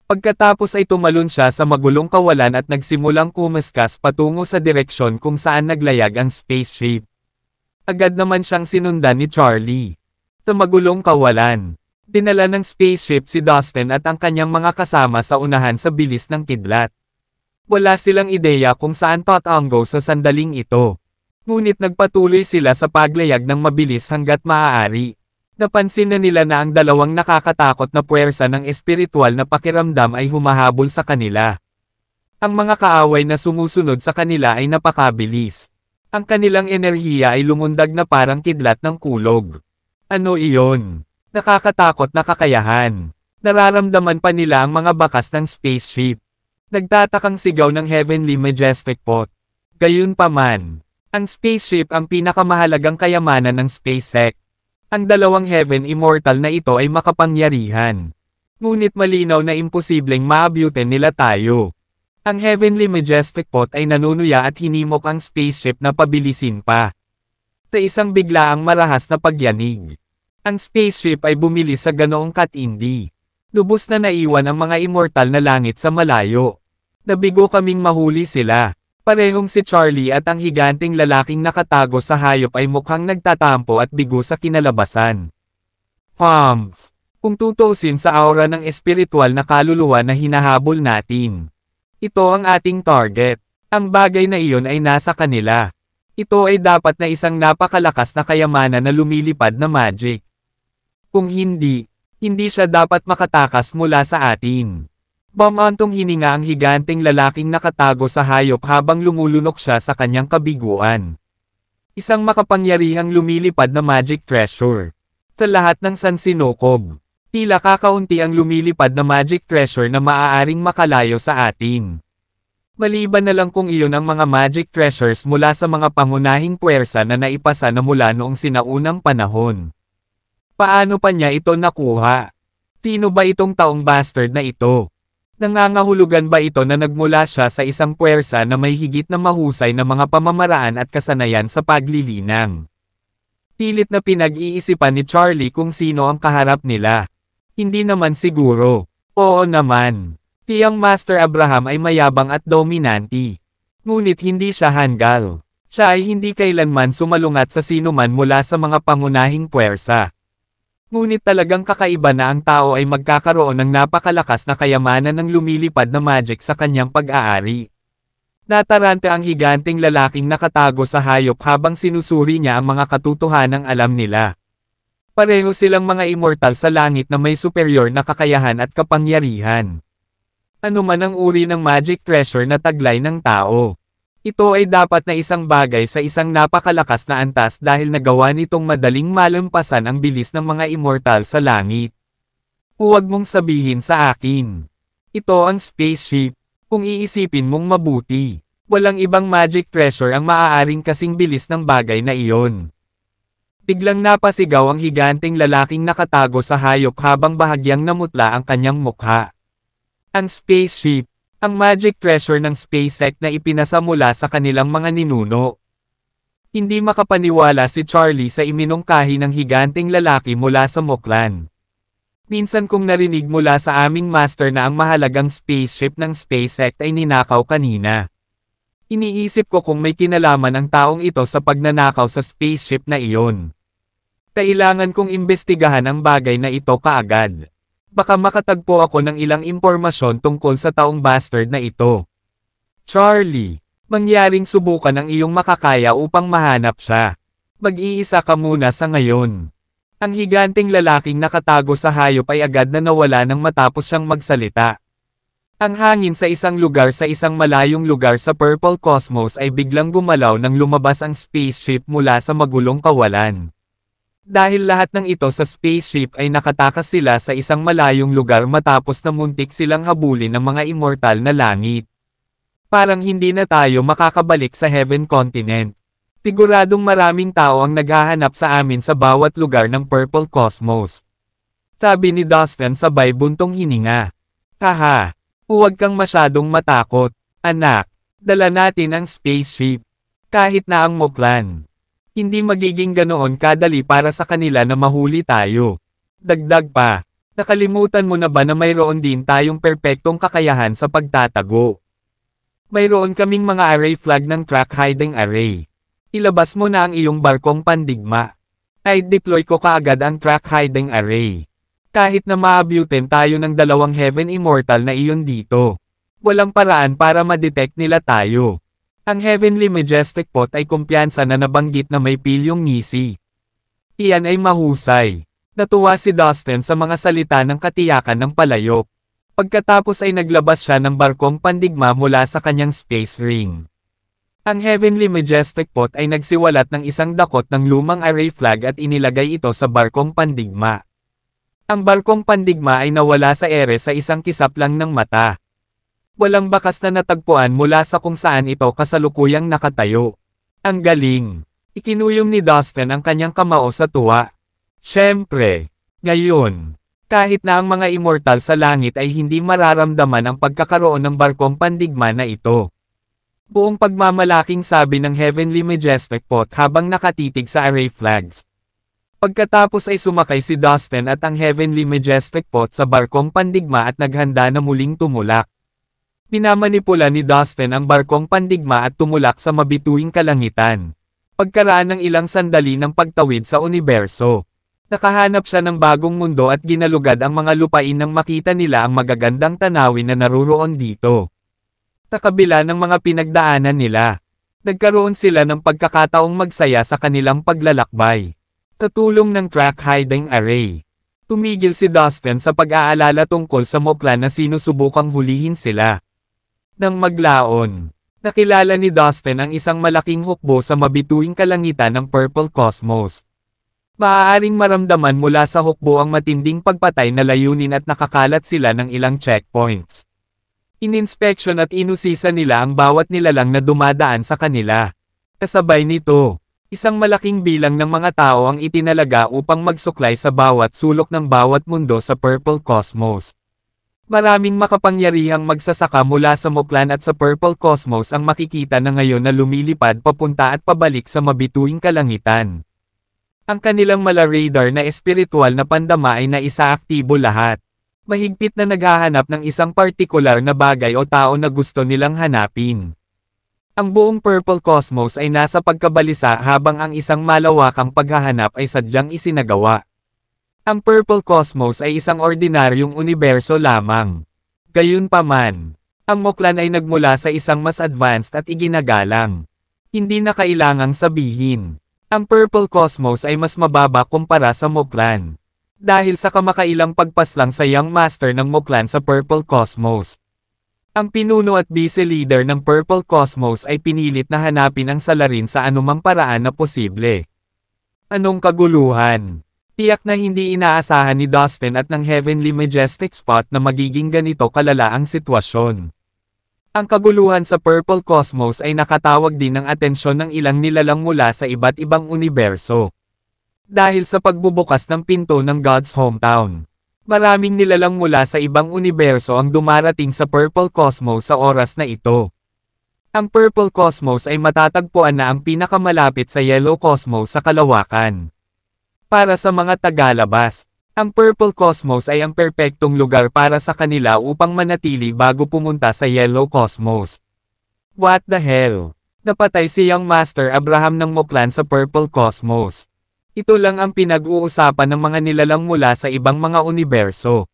Pagkatapos ay tumalon siya sa magulong kawalan at nagsimulang kumaskas patungo sa direksyon kung saan naglayag ang spaceship. Agad naman siyang sinundan ni Charlie. Sa magulong kawalan, dinala ng spaceship si Dustin at ang kanyang mga kasama sa unahan sa bilis ng kidlat. Wala silang ideya kung saan tatango sa sandaling ito. Ngunit nagpatuloy sila sa paglayag ng mabilis hanggat maaari. Napansin na nila na ang dalawang nakakatakot na puwersa ng espiritual na pakiramdam ay humahabol sa kanila. Ang mga kaaway na sumusunod sa kanila ay napakabilis. Ang kanilang enerhiya ay lumundag na parang kidlat ng kulog. Ano iyon? Nakakatakot na kakayahan. Nararamdaman pa nila ang mga bakas ng spaceship. Nagtatakang sigaw ng Heavenly Majestic Pot. Gayunpaman, ang spaceship ang pinakamahalagang kayamanan ng SpaceX. Ang dalawang Heaven Immortal na ito ay makapangyarihan. Ngunit malinaw na imposibleng maabutin nila tayo. Ang Heavenly Majestic Pot ay nanunuya at hinimok ang spaceship na pabilisin pa. Sa isang biglaang marahas na pagyanig, ang spaceship ay bumilis sa ganoong katindi. Lubos na naiwan ang mga immortal na langit sa malayo. Nabigo kaming mahuli sila. Parehong si Charlie at ang higanting lalaking nakatago sa hayop ay mukhang nagtatampo at bigo sa kinalabasan. Kung tutuusin sa aura ng espiritual na kaluluwa na hinahabol natin. Ito ang ating target. Ang bagay na iyon ay nasa kanila. Ito ay dapat na isang napakalakas na kayamanan na lumilipad na magic. Kung hindi, hindi siya dapat makatakas mula sa atin. Bumantong hininga ang higanteng lalaking nakatago sa hayop habang lumulunok siya sa kanyang kabiguan. Isang makapangyarihang lumilipad na magic treasure. Sa lahat ng sansinokob, tila kakaunti ang lumilipad na magic treasure na maaaring makalayo sa atin. Maliban na lang kung iyon ang mga magic treasures mula sa mga pangunahing puwersa na naipasa na mula noong sinaunang panahon. Paano pa niya ito nakuha? Sino ba itong taong bastard na ito? Nangangahulugan ba ito na nagmula siya sa isang puwersa na may higit na mahusay na mga pamamaraan at kasanayan sa paglilinang? Pilit na pinag-iisipan ni Charlie kung sino ang kaharap nila. Hindi naman siguro. Oo naman. Tiyang Master Abraham ay mayabang at dominanti. Ngunit hindi siya hanggal. Siya ay hindi kailanman sumalungat sa sinuman mula sa mga pangunahing puwersa. Ngunit talagang kakaiba na ang tao ay magkakaroon ng napakalakas na kayamanan ng lumilipad na magic sa kanyang pag-aari. Natarante ang higanteng lalaking nakatago sa hayop habang sinusuri niya ang mga katotohanang alam nila. Pareho silang mga immortal sa langit na may superior na kakayahan at kapangyarihan. Ano man ang uri ng magic treasure na taglay ng tao. Ito ay dapat na isang bagay sa isang napakalakas na antas dahil nagawa nitong madaling malampasan ang bilis ng mga immortal sa langit. Huwag mong sabihin sa akin. Ito ang spaceship. Kung iisipin mong mabuti, walang ibang magic treasure ang maaaring kasing bilis ng bagay na iyon. Biglang napasigaw ang higanteng lalaking nakatago sa hayop habang bahagyang namutla ang kanyang mukha. Ang spaceship, ang magic treasure ng SpaceX na ipinasa mula sa kanilang mga ninuno. Hindi makapaniwala si Charlie sa iminungkahi ng higanteng lalaki mula sa Muklan. Minsan kong narinig mula sa aming master na ang mahalagang spaceship ng SpaceX ay ninakaw kanina. Iniisip ko kung may kinalaman ang taong ito sa pagnanakaw sa spaceship na iyon. Kailangan kong imbestigahan ang bagay na ito kaagad. Baka makatagpo ako ng ilang impormasyon tungkol sa taong bastard na ito. Charlie, mangyaring subukan ang iyong makakaya upang mahanap siya. Mag-iisa ka muna sa ngayon. Ang higanteng lalaking nakatago sa hayop ay agad na nawala nang matapos siyang magsalita. Ang hangin sa isang malayong lugar sa Purple Cosmos ay biglang gumalaw nang lumabas ang spaceship mula sa magulong kawalan. Dahil lahat ng ito sa spaceship ay nakatakas sila sa isang malayong lugar matapos na muntik silang habulin ng mga immortal na langit. Parang hindi na tayo makakabalik sa Heaven Continent. Siguradong maraming tao ang naghahanap sa amin sa bawat lugar ng Purple Cosmos. Sabi ni Dustin sabay buntong hininga. Haha, huwag kang masyadong matakot, anak. Dala natin ang spaceship. Kahit na ang Muklan. Hindi magiging ganoon kadali para sa kanila na mahuli tayo. Dagdag pa, nakalimutan mo na ba na mayroon din tayong perpektong kakayahan sa pagtatago? Mayroon kaming mga array flag ng track hiding array. Ilabas mo na ang iyong barkong pandigma. Ay deploy ko kaagad ang track hiding array. Kahit na maabutin tayo ng dalawang heaven immortal na iyon dito. Walang paraan para ma-detect nila tayo. Ang Heavenly Majestic Pot ay kumpiyansa na nabanggit na may pilyong ngisi. Iyan ay mahusay. Natuwa si Dustin sa mga salita ng katiyakan ng palayok. Pagkatapos ay naglabas siya ng barkong pandigma mula sa kanyang space ring. Ang Heavenly Majestic Pot ay nagsiwalat ng isang dakot ng lumang array flag at inilagay ito sa barkong pandigma. Ang barkong pandigma ay nawala sa ere sa isang kisap lang ng mata. Walang bakas na natagpuan mula sa kung saan ito kasalukuyang nakatayo. Ang galing. Ikinuyom ni Dustin ang kanyang kamao sa tuwa. Siyempre. Ngayon. Kahit na ang mga immortal sa langit ay hindi mararamdaman ang pagkakaroon ng barkong pandigma na ito. Buong pagmamalaking sabi ng Heavenly Majestic Pot habang nakatitig sa array flags. Pagkatapos ay sumakay si Dustin at ang Heavenly Majestic Pot sa barkong pandigma at naghanda na muling tumulak. Minamanipula ni Dustin ang barkong pandigma at tumulak sa mabituing kalangitan. Pagkaraan ng ilang sandali ng pagtawid sa universo, nakahanap siya ng bagong mundo at ginalugad ang mga lupain nang makita nila ang magagandang tanawin na naruroon dito. Sa kabila ng mga pinagdaanan nila, nagkaroon sila ng pagkakataong magsaya sa kanilang paglalakbay. Sa tulong ng track hiding array, Tumigil si Dustin sa pag-aalala tungkol sa Moklan na sinusubukang hulihin sila. Nang maglaon, nakilala ni Dustin ang isang malaking hukbo sa mabituing kalangitan ng Purple Cosmos. Maaaring maramdaman mula sa hukbo ang matinding pagpatay na layunin at nakakalat sila ng ilang checkpoints. Ininspeksyon at inusisa nila ang bawat nilalang na dumadaan sa kanila. Kasabay nito, isang malaking bilang ng mga tao ang itinalaga upang magsuklay sa bawat sulok ng bawat mundo sa Purple Cosmos. Maraming makapangyarihang magsasaka mula sa Moklan at sa Purple Cosmos ang makikita na ngayon na lumilipad papunta at pabalik sa mabituing kalangitan. Ang kanilang mala-radar na espiritual na pandama ay naisaaktibo lahat. Mahigpit na naghahanap ng isang partikular na bagay o tao na gusto nilang hanapin. Ang buong Purple Cosmos ay nasa pagkabalisa habang ang isang malawakang paghahanap ay sadyang isinagawa. Ang Purple Cosmos ay isang ordinaryong universo lamang. Gayunpaman, ang Moklan ay nagmula sa isang mas advanced at iginagalang. Hindi na kailangang sabihin. Ang Purple Cosmos ay mas mababa kumpara sa Moklan. Dahil sa kamakailang pagpaslang sa Young Master ng Moklan sa Purple Cosmos. Ang pinuno at vice-leader ng Purple Cosmos ay pinilit na hanapin ang salarin sa anumang paraan na posible. Anong kaguluhan? Tiyak na hindi inaasahan ni Dustin at ng Heavenly Majestic Spot na magiging ganito kalala ang sitwasyon. Ang kaguluhan sa Purple Cosmos ay nakatawag din ng atensyon ng ilang nilalang mula sa iba't ibang universo. Dahil sa pagbubukas ng pinto ng God's Hometown, maraming nilalang mula sa ibang universo ang dumarating sa Purple Cosmos sa oras na ito. Ang Purple Cosmos ay matatagpuan na ang pinakamalapit sa Yellow Cosmos sa kalawakan. Para sa mga tagalabas, ang Purple Cosmos ay ang perpektong lugar para sa kanila upang manatili bago pumunta sa Yellow Cosmos. What the hell? Napatay si Young Master Abraham ng Moklan sa Purple Cosmos. Ito lang ang pinag-uusapan ng mga nilalang mula sa ibang mga universo.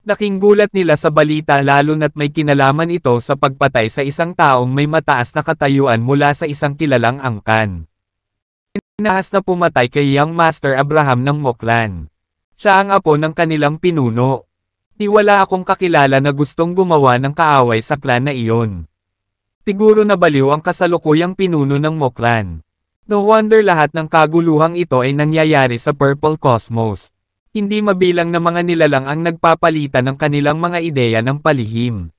Laking gulat nila sa balita lalo na't may kinalaman ito sa pagpatay sa isang taong may mataas na katayuan mula sa isang kilalang angkan. Inahas na pumatay kay Young Master Abraham ng Moklan. Siya ang apo ng kanilang pinuno. Di wala akong kakilala na gustong gumawa ng kaaway sa clan na iyon. Siguro nabaliw ang kasalukuyang pinuno ng Moklan. No wonder lahat ng kaguluhang ito ay nangyayari sa Purple Cosmos. Hindi mabilang na mga nilalang ang nagpapalitan ng kanilang mga ideya ng palihim.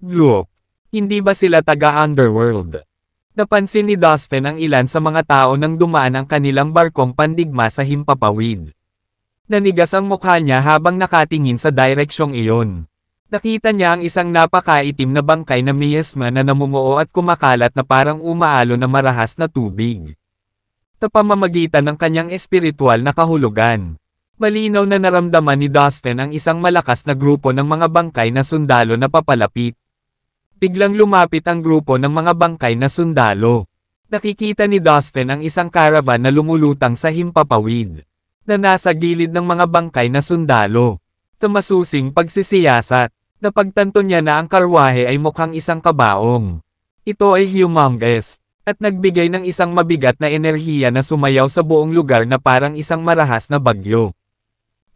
Look, hindi ba sila taga-underworld? Napansin ni Dustin ang ilan sa mga tao nang dumaan ang kanilang barkong pandigma sa himpapawid. Nanigas ang mukha niya habang nakatingin sa direksyong iyon. Nakita niya ang isang napakaitim na bangkay na miyesma na namumuo at kumakalat na parang umaalo na marahas na tubig. Sa pamamagitan ng kanyang espiritual na kahulugan, malinaw na naramdaman ni Dustin ang isang malakas na grupo ng mga bangkay na sundalo na papalapit. Biglang lumapit ang grupo ng mga bangkay na sundalo. Nakikita ni Dustin ang isang caravan na lumulutang sa himpapawid, na nasa gilid ng mga bangkay na sundalo. Sa masusing pagsisiyasat, napagtanto niya na ang karwahe ay mukhang isang kabaong. Ito ay humongous, at nagbigay ng isang mabigat na enerhiya na sumayaw sa buong lugar na parang isang marahas na bagyo.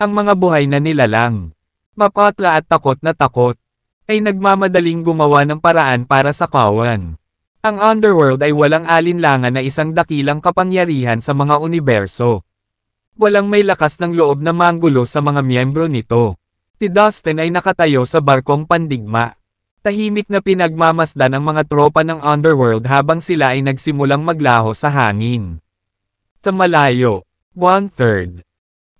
Ang mga buhay na nilalang, mapatla at takot na takot, ay nagmamadaling gumawa ng paraan para sa kawan. Ang underworld ay walang alinlangan na isang dakilang kapangyarihan sa mga universo. Walang may lakas ng loob na manggulo sa mga miyembro nito. Si Dustin ay nakatayo sa barkong pandigma. Tahimik na pinagmamasdan ang mga tropa ng underworld habang sila ay nagsimulang maglaho sa hangin. Sa malayo, 1/3.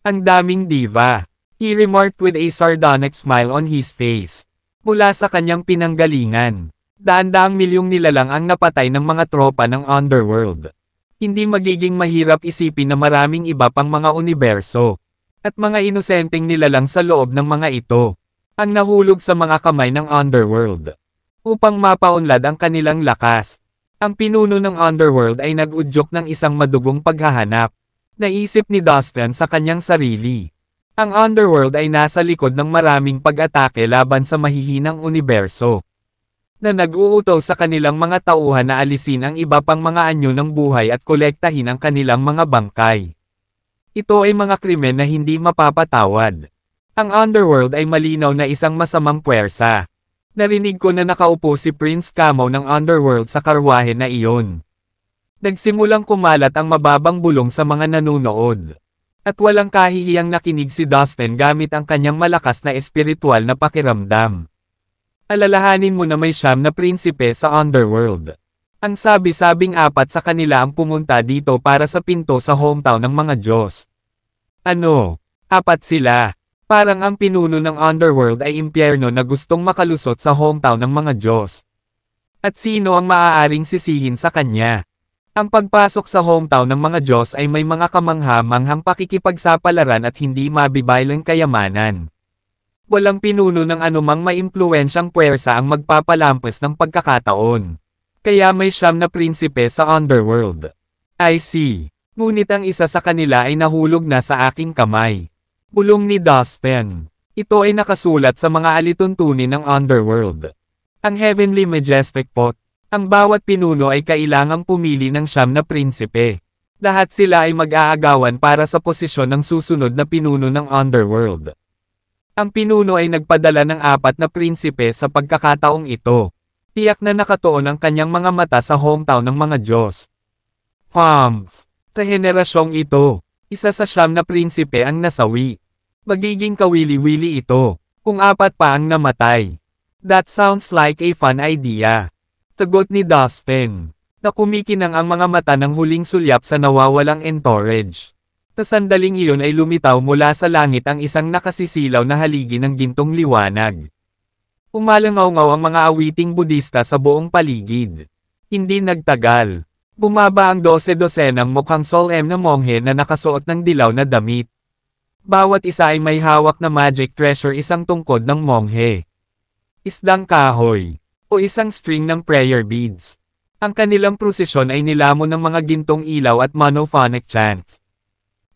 Ang daming diva. He remarked with a sardonic smile on his face. Mula sa kanyang pinanggalingan, daan-daang milyong nilalang ang napatay ng mga tropa ng underworld. Hindi magiging mahirap isipin na maraming iba pang mga universo, at mga inosenteng nilalang sa loob ng mga ito, ang nahulog sa mga kamay ng underworld. Upang mapaunlad ang kanilang lakas, ang pinuno ng underworld ay nag-udyok ng isang madugong paghahanap. Naisip ni Dustin sa kanyang sarili. Ang underworld ay nasa likod ng maraming pag-atake laban sa mahihinang universo, na nag-uutos sa kanilang mga tauhan na alisin ang iba pang mga anyo ng buhay at kolektahin ang kanilang mga bangkay. Ito ay mga krimen na hindi mapapatawad. Ang underworld ay malinaw na isang masamang puwersa. Narinig ko na nakaupo si Prince Camo ng underworld sa karwahe na iyon. Nagsimulang kumalat ang mababang bulong sa mga nanunood. At walang kahihiyang nakinig si Dustin gamit ang kanyang malakas na espiritual na pakiramdam. Alalahanin mo na may 9 na prinsipe sa underworld. Ang sabi-sabing 4 sa kanila ang pumunta dito para sa pinto sa hometown ng mga Diyos. Ano? 4 sila. Parang ang pinuno ng underworld ay impyerno na gustong makalusot sa hometown ng mga Diyos. At sino ang maaaring sisihin sa kanya? Ang pagpasok sa hometown ng mga Diyos ay may mga kamangha-manghang pakikipagsapalaran at hindi mabibaylang kayamanan. Walang pinuno ng anumang maimpluwensyang puwersa ang magpapalampas ng pagkakataon. Kaya may 9 na prinsipe sa underworld. I see. Ngunit ang isa sa kanila ay nahulog na sa aking kamay. Bulong ni Dustin. Ito ay nakasulat sa mga alituntunin ng underworld. Ang Heavenly Majestic Pot. Ang bawat pinuno ay kailangang pumili ng 9 na prinsipe. Lahat sila ay mag-aagawan para sa posisyon ng susunod na pinuno ng underworld. Ang pinuno ay nagpadala ng 4 na prinsipe sa pagkakataong ito. Tiyak na nakatuon ang kanyang mga mata sa hometown ng mga Diyos. Sa henerasyong ito, isa sa 9 na prinsipe ang nasawi. Magiging kawili-wili ito, kung 4 pa ang namatay. That sounds like a fun idea. Sagot ni Dustin, na kumikinang ang mga mata ng huling sulyap sa nawawalang entourage. Sa sandaling iyon ay lumitaw mula sa langit ang isang nakasisilaw na haligi ng gintong liwanag. Umalangaw-ngaw ang mga awiting Budista sa buong paligid. Hindi nagtagal. Bumaba ang 12-dosenang mukhang solemn na monghe na nakasuot ng dilaw na damit. Bawat isa ay may hawak na magic treasure, isang tungkod ng monghe, isdang kahoy, o isang string ng prayer beads. Ang kanilang prosesyon ay nilamon ng mga gintong ilaw at monophonic chants.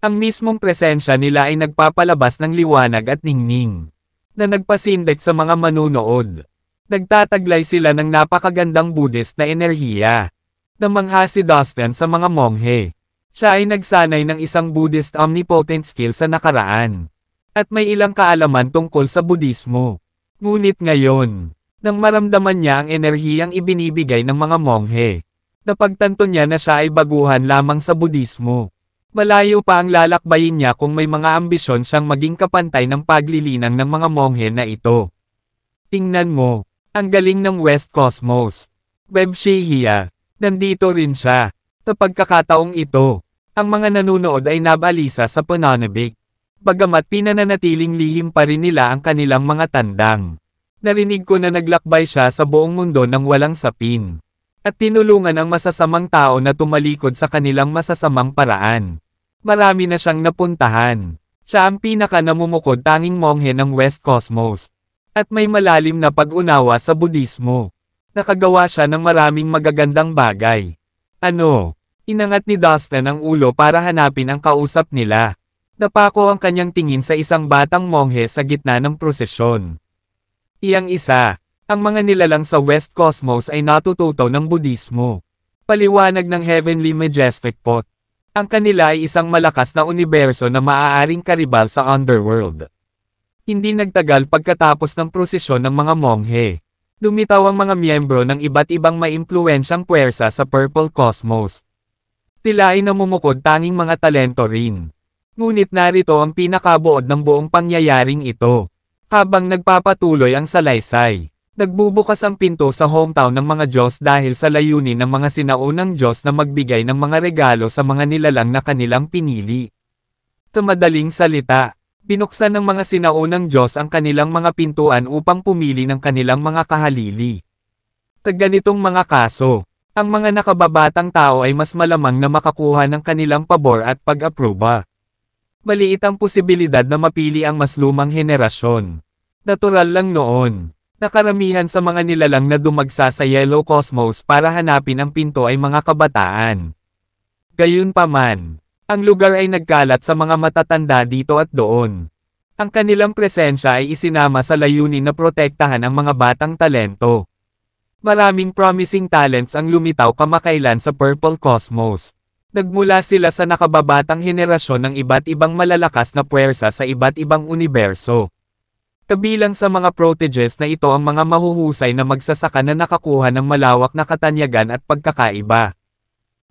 Ang mismong presensya nila ay nagpapalabas ng liwanag at ningning, na nagpasindak sa mga manunood. Nagtataglay sila ng napakagandang Buddhist na enerhiya. Namangha si Dustin sa mga monghe. Siya ay nagsanay ng isang Buddhist omnipotent skill sa nakaraan. At may ilang kaalaman tungkol sa Budismo. Ngunit ngayon, nang maramdaman niya ang enerhiyang ibinibigay ng mga monghe, napagtanto niya na siya ay baguhan lamang sa Budismo. Malayo pa ang lalakbayin niya kung may mga ambisyon siyang maging kapantay ng paglilinang ng mga monghe na ito. Tingnan mo, ang galing ng West Cosmos. Web Shihia, nandito rin siya. Sa pagkakataong ito, ang mga nanunood ay nabalisa sa pananabik. Bagamat pinananatiling lihim pa rin nila ang kanilang mga tandang. Narinig ko na naglakbay siya sa buong mundo ng walang sapin. At tinulungan ang masasamang tao na tumalikod sa kanilang masasamang paraan. Marami na siyang napuntahan. Siya ang pinaka-namumukod tanging monghe ng West Cosmos. At may malalim na pag-unawa sa Budismo. Nakagawa siya ng maraming magagandang bagay. Ano? Inangat ni Dustin ang ulo para hanapin ang kausap nila. Napako ang kanyang tingin sa isang batang monghe sa gitna ng prosesyon. Iyang isa, ang mga nilalang sa West Cosmos ay natututo ng Budismo. Paliwanag ng Heavenly Majestic Pot. Ang kanila ay isang malakas na universo na maaaring karibal sa underworld. Hindi nagtagal pagkatapos ng prosesyon ng mga monghe. Lumitaw ang mga miyembro ng iba't ibang maimpluwensyang puwersa sa Purple Cosmos. Sila ay namumukod tanging mga talento rin. Ngunit narito ang pinakabuod ng buong pangyayaring ito. Habang nagpapatuloy ang salaysay, nagbubukas ang pinto sa hometown ng mga Diyos dahil sa layunin ng mga sinaunang Diyos na magbigay ng mga regalo sa mga nilalang na kanilang pinili. Sa madaling salita, binuksan ng mga sinaunang Diyos ang kanilang mga pintuan upang pumili ng kanilang mga kahalili. Sa ganitong mga kaso, ang mga nakababatang tao ay mas malamang na makakuha ng kanilang pabor at pag-aproba. Maliit ang posibilidad na mapili ang mas lumang henerasyon. Natural lang noon. Nakaramihan sa mga nilalang na dumagsa sa Yellow Cosmos para hanapin ang pinto ay mga kabataan. Gayunpaman, ang lugar ay nagkalat sa mga matatanda dito at doon. Ang kanilang presensya ay isinama sa layunin na protektahan ang mga batang talento. Maraming promising talents ang lumitaw kamakailan sa Purple Cosmos. Nagmula sila sa nakababatang henerasyon ng iba't ibang malalakas na puwersa sa iba't ibang universo. Kabilang sa mga proteges na ito ang mga mahuhusay na magsasaka na nakakuha ng malawak na katanyagan at pagkakaiba.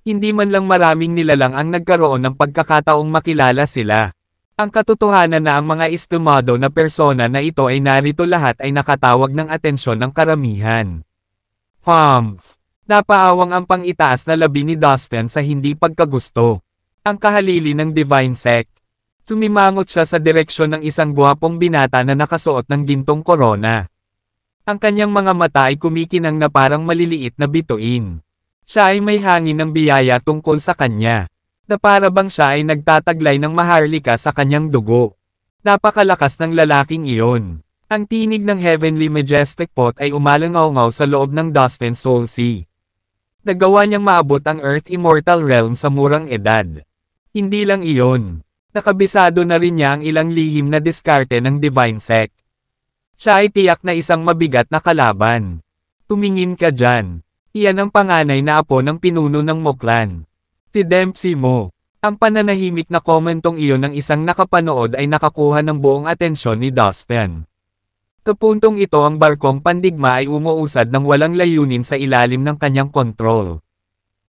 Hindi man lang maraming nilalang ang nagkaroon ng pagkakataong makilala sila. Ang katotohanan na ang mga estimado na persona na ito ay narito lahat ay nakatawag ng atensyon ng karamihan. Humph! Napaawang ang pang-itaas na labi ni Dustin sa hindi pagkagusto. Ang kahalili ng Divine Sect. Sumimangot siya sa direksyon ng isang gwapong binata na nakasuot ng gintong korona. Ang kanyang mga mata ay kumikinang na parang maliliit na bituin. Siya ay may hangin ng biyaya tungkol sa kanya. Na para bang siya ay nagtataglay ng maharlika sa kanyang dugo. Napakalakas ng lalaking iyon. Ang tinig ng Heavenly Majestic Pot ay umalangaw-ngaw sa loob ng Dustin Soul Sea. Nagawa niyang maabot ang Earth Immortal Realm sa murang edad. Hindi lang iyon. Nakabisado na rin niya ang ilang lihim na diskarte ng Divine Sect. Siya ay tiyak na isang mabigat na kalaban. Tumingin ka dyan. Iyan ang panganay na apo ng pinuno ng Moklan. Tidempsy mo. Ang pananahimik na komentong iyon ng isang nakapanood ay nakakuha ng buong atensyon ni Dustin. Sa puntong ito ang barkong pandigma ay umuusad ng walang layunin sa ilalim ng kanyang kontrol.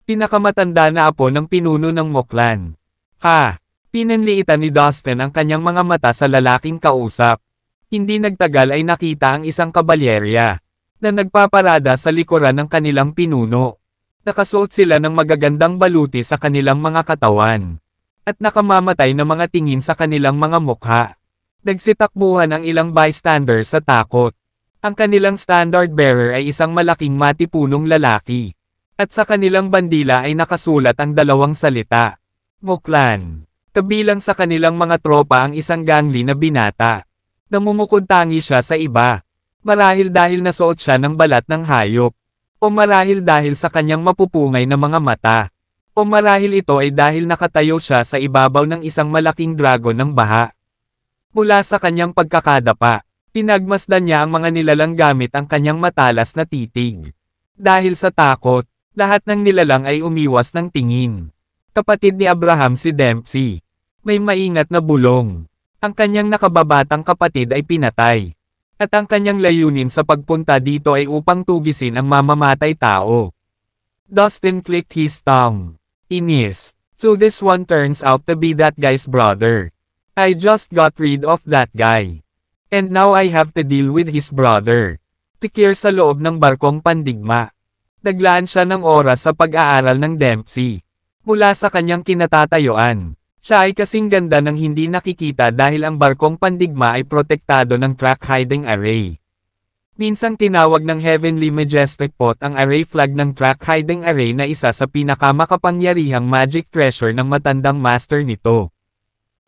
Pinakamatanda na apo ng pinuno ng Moklan. Ha! Pinanliitan ni Dustin ang kanyang mga mata sa lalaking kausap. Hindi nagtagal ay nakita ang isang kabalyerya na nagpaparada sa likuran ng kanilang pinuno. Nakasuot sila ng magagandang baluti sa kanilang mga katawan. At nakamamatay na mga tingin sa kanilang mga mukha. Nagsitakbuhan ang ilang bystander sa takot. Ang kanilang standard bearer ay isang malaking matipunong lalaki. At sa kanilang bandila ay nakasulat ang dalawang salita. Moklan. Kabilang sa kanilang mga tropa ang isang gangli na binata. Namumukod-tangi siya sa iba. Marahil dahil nasuot siya ng balat ng hayop. O marahil dahil sa kanyang mapupungay na mga mata. O marahil ito ay dahil nakatayo siya sa ibabaw ng isang malaking dragon ng baha. Mula sa kanyang pagkakadapa, pinagmasdan niya ang mga nilalang gamit ang kanyang matalas na titig. Dahil sa takot, lahat ng nilalang ay umiwas ng tingin. Kapatid ni Abraham si Dempsey. May maingat na bulong. Ang kanyang nakababatang kapatid ay pinatay. At ang kanyang layunin sa pagpunta dito ay upang tugisin ang mamamatay tao. Dustin clicked his tongue. Inis. So this one turns out to be that guy's brother. I just got rid of that guy. And now I have to deal with his brother. Tikir sa loob ng barkong pandigma. Naglaan siya ng oras sa pag-aaral ng Dempsey. Mula sa kanyang kinatatayuan, siya ay kasing ganda ng hindi nakikita dahil ang barkong pandigma ay protektado ng track hiding array. Minsang tinawag ng Heavenly Majestic Pot ang array flag ng track hiding array na isa sa pinakamakapangyarihang magic treasure ng matandang master nito.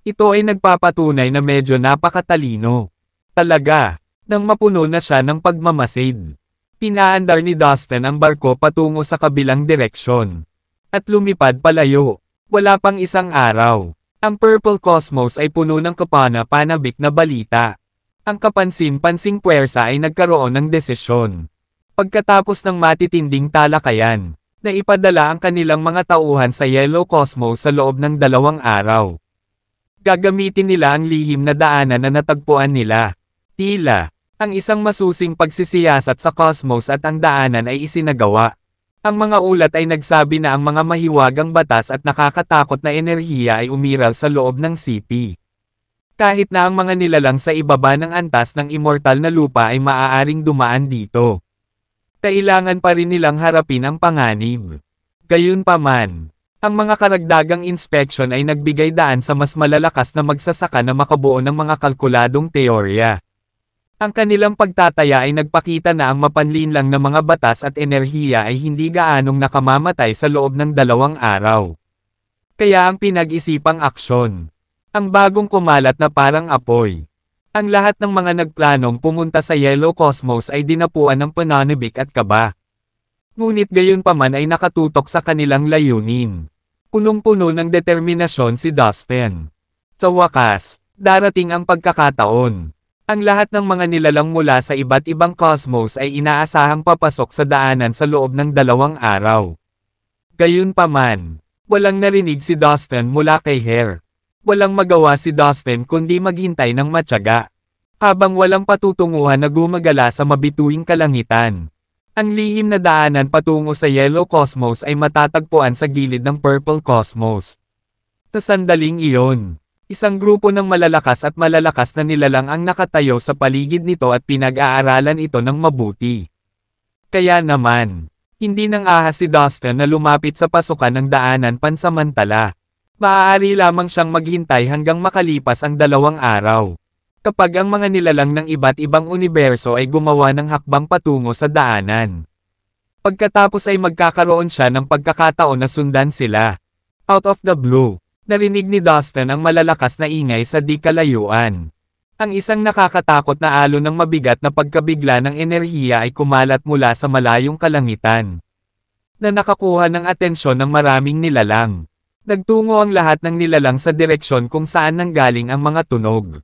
Ito ay nagpapatunay na medyo napakatalino. Talaga, nang mapuno na siya ng pagmamasid. Pinaandar ni Dustin ang barko patungo sa kabilang direksyon. At lumipad palayo. Wala pang isang araw. Ang Purple Cosmos ay puno ng kapana-panabik na balita. Ang kapansin-pansing puwersa ay nagkaroon ng desisyon. Pagkatapos ng matitinding talakayan, naipadala ang kanilang mga tauhan sa Yellow Cosmos sa loob ng 2 araw. Gagamitin nila ang lihim na daanan na natagpuan nila. Tila, ang isang masusing pagsisiyasat sa cosmos at ang daanan ay isinagawa. Ang mga ulat ay nagsabi na ang mga mahiwagang batas at nakakatakot na enerhiya ay umiral sa loob ng CP. Kahit na ang mga nilalang sa ibaba ng antas ng immortal na lupa ay maaaring dumaan dito. Kailangan pa rin nilang harapin ang panganib. Gayunpaman, ang mga karagdagang inspeksyon ay nagbigay daan sa mas malalakas na magsasaka na makabuo ng mga kalkuladong teorya. Ang kanilang pagtataya ay nagpakita na ang mapanlinlang na mga batas at enerhiya ay hindi gaanong nakamamatay sa loob ng 2 araw. Kaya ang pinag-isipang aksyon. Ang bagong kumalat na parang apoy. Ang lahat ng mga nagplanong pumunta sa Yellow Cosmos ay dinapuan ng pananabik at kaba. Ngunit gayunpaman ay nakatutok sa kanilang layunin. Punong-puno ng determinasyon si Dustin. Sa wakas, darating ang pagkakataon. Ang lahat ng mga nilalang mula sa iba't ibang cosmos ay inaasahang papasok sa daanan sa loob ng 2 araw. Gayunpaman, Walang narinig si Dustin mula kay Hare. Walang magawa si Dustin kundi maghintay ng matyaga. Habang walang patutunguhan na gumagala sa mabituing kalangitan. Ang lihim na daanan patungo sa Yellow Cosmos ay matatagpuan sa gilid ng Purple Cosmos. Sa sandaling iyon, isang grupo ng malalakas at malalakas na nilalang ang nakatayo sa paligid nito at pinag-aaralan ito ng mabuti. Kaya naman, hindi nang ahas si Dustin na lumapit sa pasukan ng daanan pansamantala. Maaari lamang siyang maghintay hanggang makalipas ang 2 araw. Kapag ang mga nilalang ng iba't ibang universo ay gumawa ng hakbang patungo sa daanan. Pagkatapos ay magkakaroon siya ng pagkakataon na sundan sila. Out of the blue, narinig ni Dustin ang malalakas na ingay sa di kalayuan. Ang isang nakakatakot na alon ng mabigat na pagkabigla ng enerhiya ay kumalat mula sa malayong kalangitan. Na nakakuha ng atensyon ng maraming nilalang. Nagtungo ang lahat ng nilalang sa direksyon kung saan nanggaling ang mga tunog.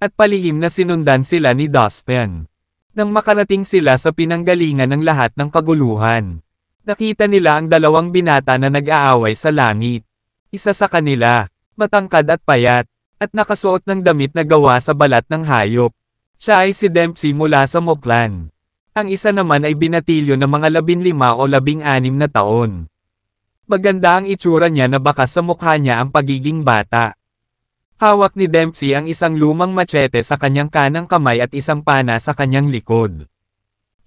At palihim na sinundan sila ni Dustin. Nang makarating sila sa pinanggalingan ng lahat ng kaguluhan. Nakita nila ang 2 binata na nag-aaway sa langit. Isa sa kanila, matangkad at payat, at nakasuot ng damit na gawa sa balat ng hayop. Siya ay si Dempsey mula sa Moklan. Ang isa naman ay binatilyo ng mga 15 o 16 na taon. Maganda ang itsura niya na baka sa mukha niya ang pagiging bata. Hawak ni Dempsey ang isang lumang machete sa kanyang kanang kamay at isang pana sa kanyang likod.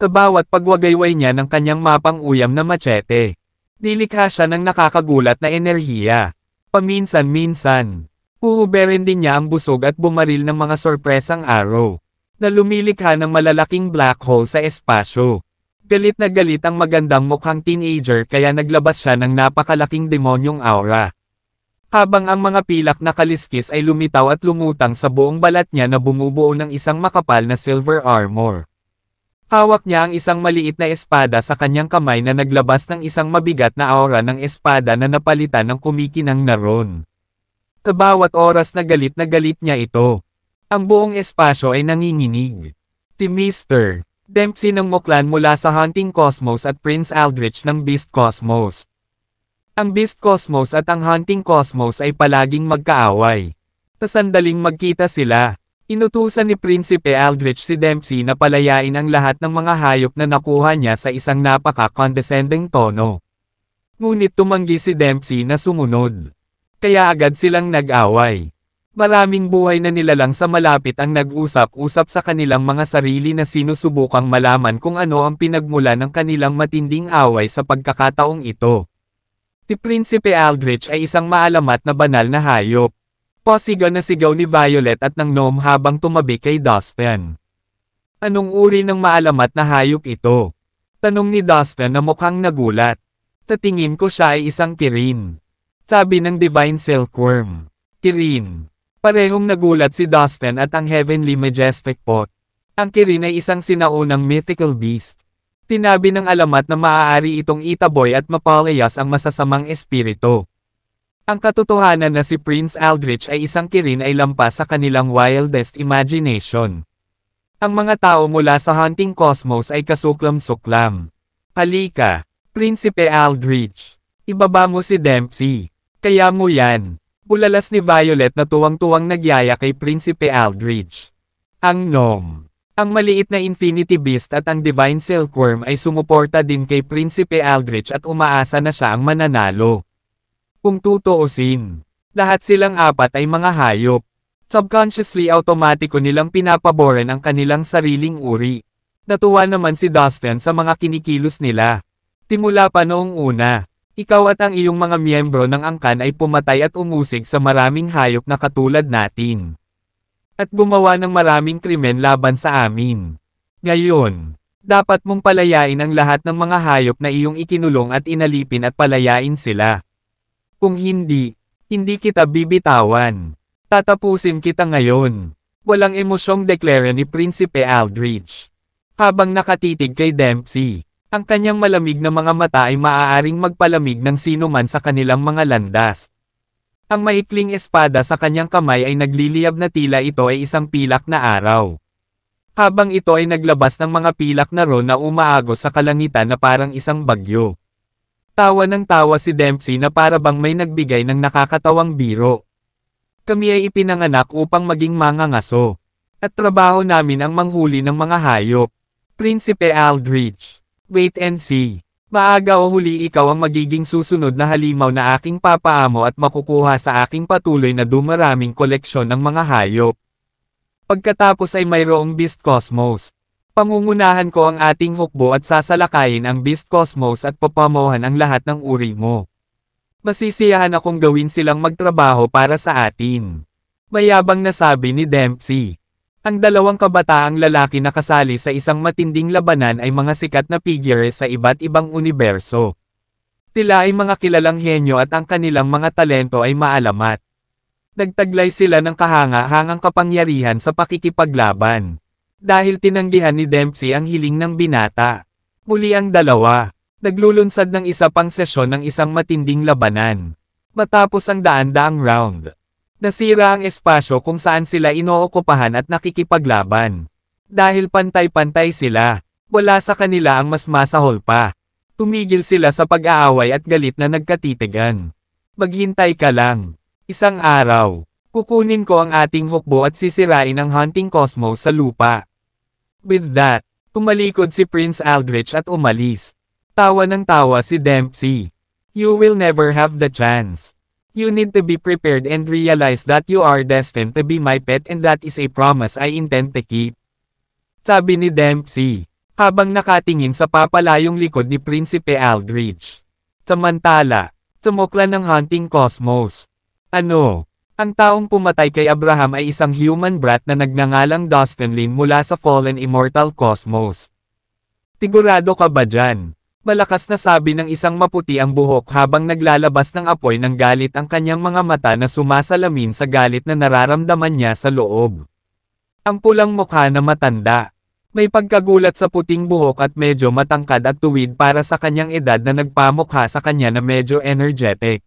Sa bawat pagwagayway niya ng kanyang mapang-uyam na machete, nilikha siya ng nakakagulat na enerhiya. Paminsan-minsan, uhuberin din niya ang busog at bumaril ng mga sorpresang arrow, na lumilikha ng malalaking black hole sa espasyo. Galit na galit ang magandang mukhang teenager kaya naglabas siya ng napakalaking demonyong aura. Habang ang mga pilak na kaliskis ay lumitaw at lumutang sa buong balat niya na bumubuo ng isang makapal na silver armor. Hawak niya ang isang maliit na espada sa kanyang kamay na naglabas ng isang mabigat na aura ng espada na napalitan ng kumikinang na ron. Sa bawat oras na galit niya ito, ang buong espasyo ay nanginginig. Si Mr. Dempsey ng Moklan mula sa Hunting Cosmos at Prince Aldrich ng Beast Cosmos. Ang Beast Cosmos at ang Hunting Cosmos ay palaging magkaaway. Sa sandaling magkita sila, inutusan ni Prinsipe Aldrich si Dempsey na palayain ang lahat ng mga hayop na nakuha niya sa isang napaka-condescending tono. Ngunit tumanggi si Dempsey na sumunod. Kaya agad silang nag-away. Maraming buhay na nilalang sa malapit ang nag-usap-usap sa kanilang mga sarili na sinusubukang malaman kung ano ang pinagmula ng kanilang matinding away sa pagkakataong ito. Si Prinsipe Aldrich ay isang maalamat na banal na hayop. Pasigaw na sigaw ni Violet at ng gnome habang tumabi kay Dustin. Anong uri ng maalamat na hayop ito? Tanong ni Dustin na mukhang nagulat. Sa tingin ko siya ay isang kirin. Sabi ng Divine Silkworm. Kirin. Parehong nagulat si Dustin at ang Heavenly Majestic Pot. Ang kirin ay isang sinaunang mythical beast. Tinabi ng alamat na maaari itong itaboy at mapalayas ang masasamang espiritu. Ang katotohanan na si Prince Aldrich ay isang kirin ay lampas sa kanilang wildest imagination. Ang mga tao mula sa Hunting Cosmos ay kasuklam-suklam. Halika, Prinsipe Aldrich. Ibaba mo si Dempsey. Kaya mo yan. Bulalas ni Violet na tuwang-tuwang nagyaya kay Prinsipe Aldrich. Ang gnome. Ang maliit na Infinity Beast at ang Divine Silkworm ay sumuporta din kay Prinsipe Aldrich at umaasa na siya ang mananalo. Kung tutuusin, lahat silang apat ay mga hayop. Subconsciously automatiko nilang pinapaboran ang kanilang sariling uri. Natuwa naman si Dustin sa mga kinikilos nila. Simula pa noong una, ikaw at ang iyong mga miyembro ng angkan ay pumatay at umusig sa maraming hayop na katulad natin. At gumawa ng maraming krimen laban sa amin. Ngayon, dapat mong palayain ang lahat ng mga hayop na iyong ikinulong at inalipin at palayain sila. Kung hindi, hindi kita bibitawan. Tatapusin kita ngayon. Walang emosyong deklara ni Prinsipe Aldrich. Habang nakatitig kay Dempsey, ang kanyang malamig na mga mata ay maaaring magpalamig ng sino man sa kanilang mga landas. Ang maikling espada sa kanyang kamay ay nagliliyab na tila ito ay isang pilak na araw. Habang ito ay naglabas ng mga pilak na ron na umaagos sa kalangitan na parang isang bagyo. Tawa ng tawa si Dempsey na para bang may nagbigay ng nakakatawang biro. Kami ay ipinanganak upang maging mangangaso. At trabaho namin ang manghuli ng mga hayop. Prinsipe Aldrich. Wait and see. Maaga o huli ikaw ang magiging susunod na halimaw na aking papaamo at makukuha sa aking patuloy na dumaraming koleksyon ng mga hayop. Pagkatapos ay mayroong Beast Cosmos. Pangungunahan ko ang ating hukbo at sasalakayin ang Beast Cosmos at papamohan ang lahat ng uri mo. Masisiyahan akong gawin silang magtrabaho para sa atin. Mayabang na sabi ni Dempsey. Ang dalawang kabataang lalaki na kasali sa isang matinding labanan ay mga sikat na figure sa iba't ibang universo. Sila ay mga kilalang henyo at ang kanilang mga talento ay maalamat. Nagtaglay sila ng kahanga-hangang kapangyarihan sa pakikipaglaban. Dahil tinanggihan ni Dempsey ang hiling ng binata. Muli ang dalawa. Naglulunsad ng isa pang sesyon ng isang matinding labanan. Matapos ang daan-daang round. Nasira ang espasyo kung saan sila inookupahan at nakikipaglaban. Dahil pantay-pantay sila, wala sa kanila ang mas masahol pa. Tumigil sila sa pag-aaway at galit na nagkatitigan. Maghintay ka lang. Isang araw, kukunin ko ang ating hukbo at sisirain ang hunting cosmos sa lupa. With that, tumalikod si Prince Aldrich at umalis. Tawa ng tawa si Dempsey. You will never have the chance. You need to be prepared and realize that you are destined to be my pet and that is a promise I intend to keep. Sabi ni Dempsey, habang nakatingin sa papalayong likod ni Prinsipe Aldrich. Samantala, sumukla ng hunting cosmos. Ano? Ang taong pumatay kay Abraham ay isang human brat na nagngangalang Dustin Lin mula sa Fallen Immortal Cosmos. Sigurado ka ba dyan? Malakas na sabi ng isang maputi ang buhok habang naglalabas ng apoy ng galit ang kanyang mga mata na sumasalamin sa galit na nararamdaman niya sa loob. Ang pulang mukha na matanda. May pagkagulat sa puting buhok at medyo matangkad at tuwid para sa kanyang edad na nagpamukha sa kanya na medyo energetic.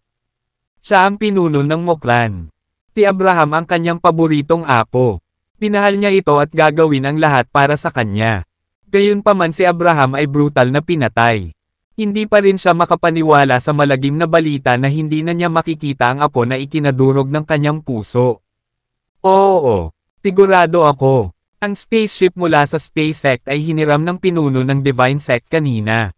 Siya ang pinuno ng Muklan. Si Abraham ang kanyang paboritong apo. Pinahal niya ito at gagawin ang lahat para sa kanya. Gayunpaman si Abraham ay brutal na pinatay. Hindi pa rin siya makapaniwala sa malagim na balita na hindi na niya makikita ang apo na ikinadurog ng kanyang puso. Oo, sigurado ako. Ang spaceship mula sa Space Sect ay hiniram ng pinuno ng Divine Sect kanina.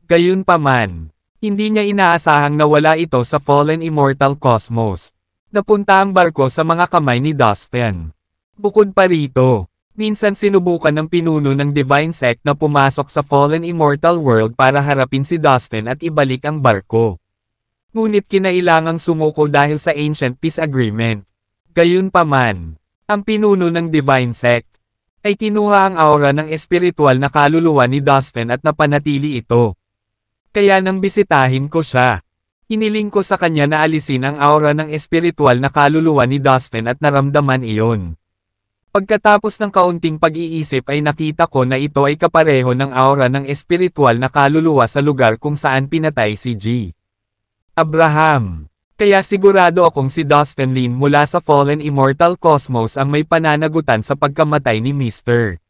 Gayunpaman, hindi niya inaasahang nawala ito sa Fallen Immortal Cosmos. Napunta ang barko sa mga kamay ni Dustin. Bukod pa rito, minsan sinubukan ng pinuno ng Divine Sect na pumasok sa Fallen Immortal World para harapin si Dustin at ibalik ang barko. Ngunit kinailangang sumuko dahil sa Ancient Peace Agreement. Gayunpaman, ang pinuno ng Divine Sect ay kinuha ang aura ng espiritual na kaluluwa ni Dustin at napanatili ito. Kaya nang bisitahin ko siya, iniling ko sa kanya na alisin ang aura ng espiritual na kaluluwa ni Dustin at naramdaman iyon. Pagkatapos ng kaunting pag-iisip ay nakita ko na ito ay kapareho ng aura ng espiritual na kaluluwa sa lugar kung saan pinatay si G. Abraham. Kaya sigurado akong si Dustin Lin mula sa Fallen Immortal Cosmos ang may pananagutan sa pagkamatay ni Mr.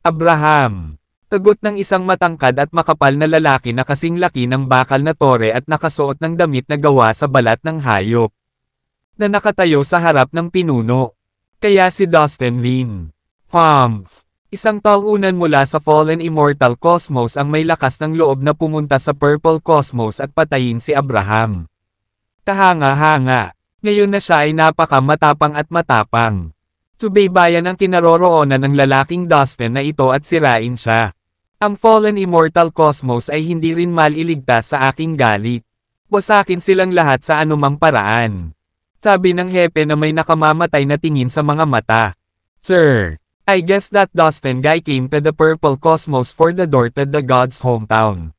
Abraham. Tagot ng isang matangkad at makapal na lalaki na kasing laki ng bakal na tore at nakasuot ng damit na gawa sa balat ng hayop. Na nakatayo sa harap ng pinuno. Kaya si Dustin Lin. Humph! Isang taunan mula sa Fallen Immortal Cosmos ang may lakas ng loob na pumunta sa Purple Cosmos at patayin si Abraham. Kahanga-hanga. Ngayon na siya ay napakamatapang at matapang. Subaybayan ang kinaroroonan ng lalaking Dustin na ito at sirain siya. Ang Fallen Immortal Cosmos ay hindi rin maliligtas sa aking galit. Wasakin silang lahat sa anumang paraan. Sabi ng hepe na may nakamamatay na tingin sa mga mata. Sir, I guess that Dustin guy came to the Purple Cosmos for the door to the God's hometown.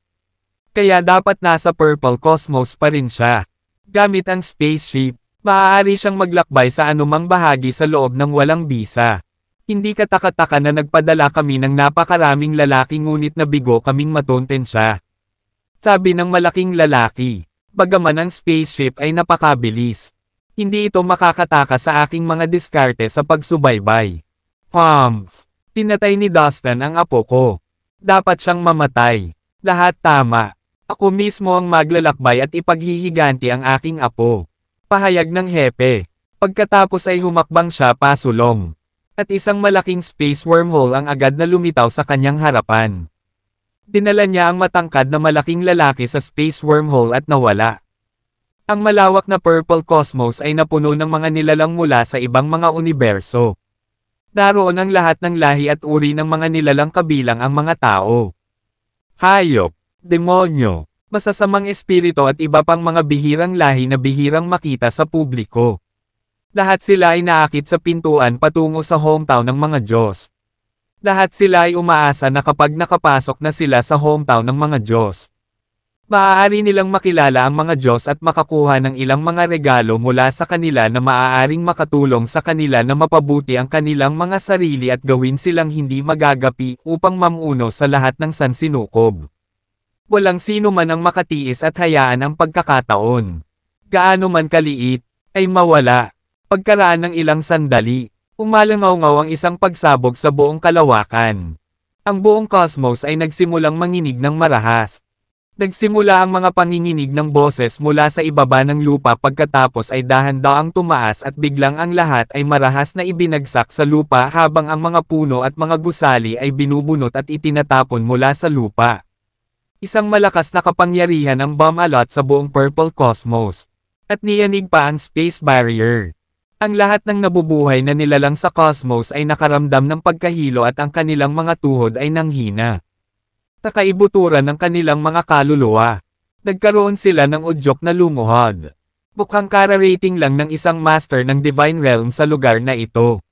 Kaya dapat nasa Purple Cosmos pa rin siya. Gamit ang spaceship, maaari siyang maglakbay sa anumang bahagi sa loob ng walang bisa. Hindi kataka-taka na nagpadala kami ng napakaraming lalaki ngunit nabigo kaming matonten siya. Sabi ng malaking lalaki, bagaman ang spaceship ay napakabilis. Hindi ito makakataka sa aking mga diskarte sa pagsubaybay. Humph! Pinatay ni Dustin ang apo ko. Dapat siyang mamatay. Lahat tama. Ako mismo ang maglalakbay at ipaghihiganti ang aking apo. Pahayag ng hepe. Pagkatapos ay humakbang siya pasulong. At isang malaking space wormhole ang agad na lumitaw sa kanyang harapan. Dinala niya ang matangkad na malaking lalaki sa space wormhole at nawala. Ang malawak na purple cosmos ay napuno ng mga nilalang mula sa ibang mga universo. Naroon ang lahat ng lahi at uri ng mga nilalang kabilang ang mga tao. Hayop, demonyo, masasamang espiritu at iba pang mga bihirang lahi na bihirang makita sa publiko. Lahat sila ay naakit sa pintuan patungo sa hometown ng mga Diyos. Lahat sila ay umaasa na kapag nakapasok na sila sa hometown ng mga Diyos, maaari nilang makilala ang mga Diyos at makakuha ng ilang mga regalo mula sa kanila na maaaring makatulong sa kanila na mapabuti ang kanilang mga sarili at gawin silang hindi magagapi upang mamuno sa lahat ng sansinukob. Walang sino man ang makatiis at hayaan ang pagkakataon. Gaano man kaliit, ay mawala. Pagkaraan ng ilang sandali, umalangaw-ngaw ang isang pagsabog sa buong kalawakan. Ang buong cosmos ay nagsimulang manginig ng marahas. Nagsimula ang mga panginginig ng boses mula sa ibaba ng lupa pagkatapos ay dahan-daang tumaas at biglang ang lahat ay marahas na ibinagsak sa lupa habang ang mga puno at mga gusali ay binubunot at itinatapon mula sa lupa. Isang malakas na kapangyarihan ang bumalot sa buong purple cosmos. At niyanig pa ang space barrier. Ang lahat ng nabubuhay na nilalang sa cosmos ay nakaramdam ng pagkahilo at ang kanilang mga tuhod ay nanghina. Takaibuturan ng kanilang mga kaluluwa. Nagkaroon sila ng udyok na lumuhod. Mukhang kararating lang ng isang master ng Divine Realm sa lugar na ito.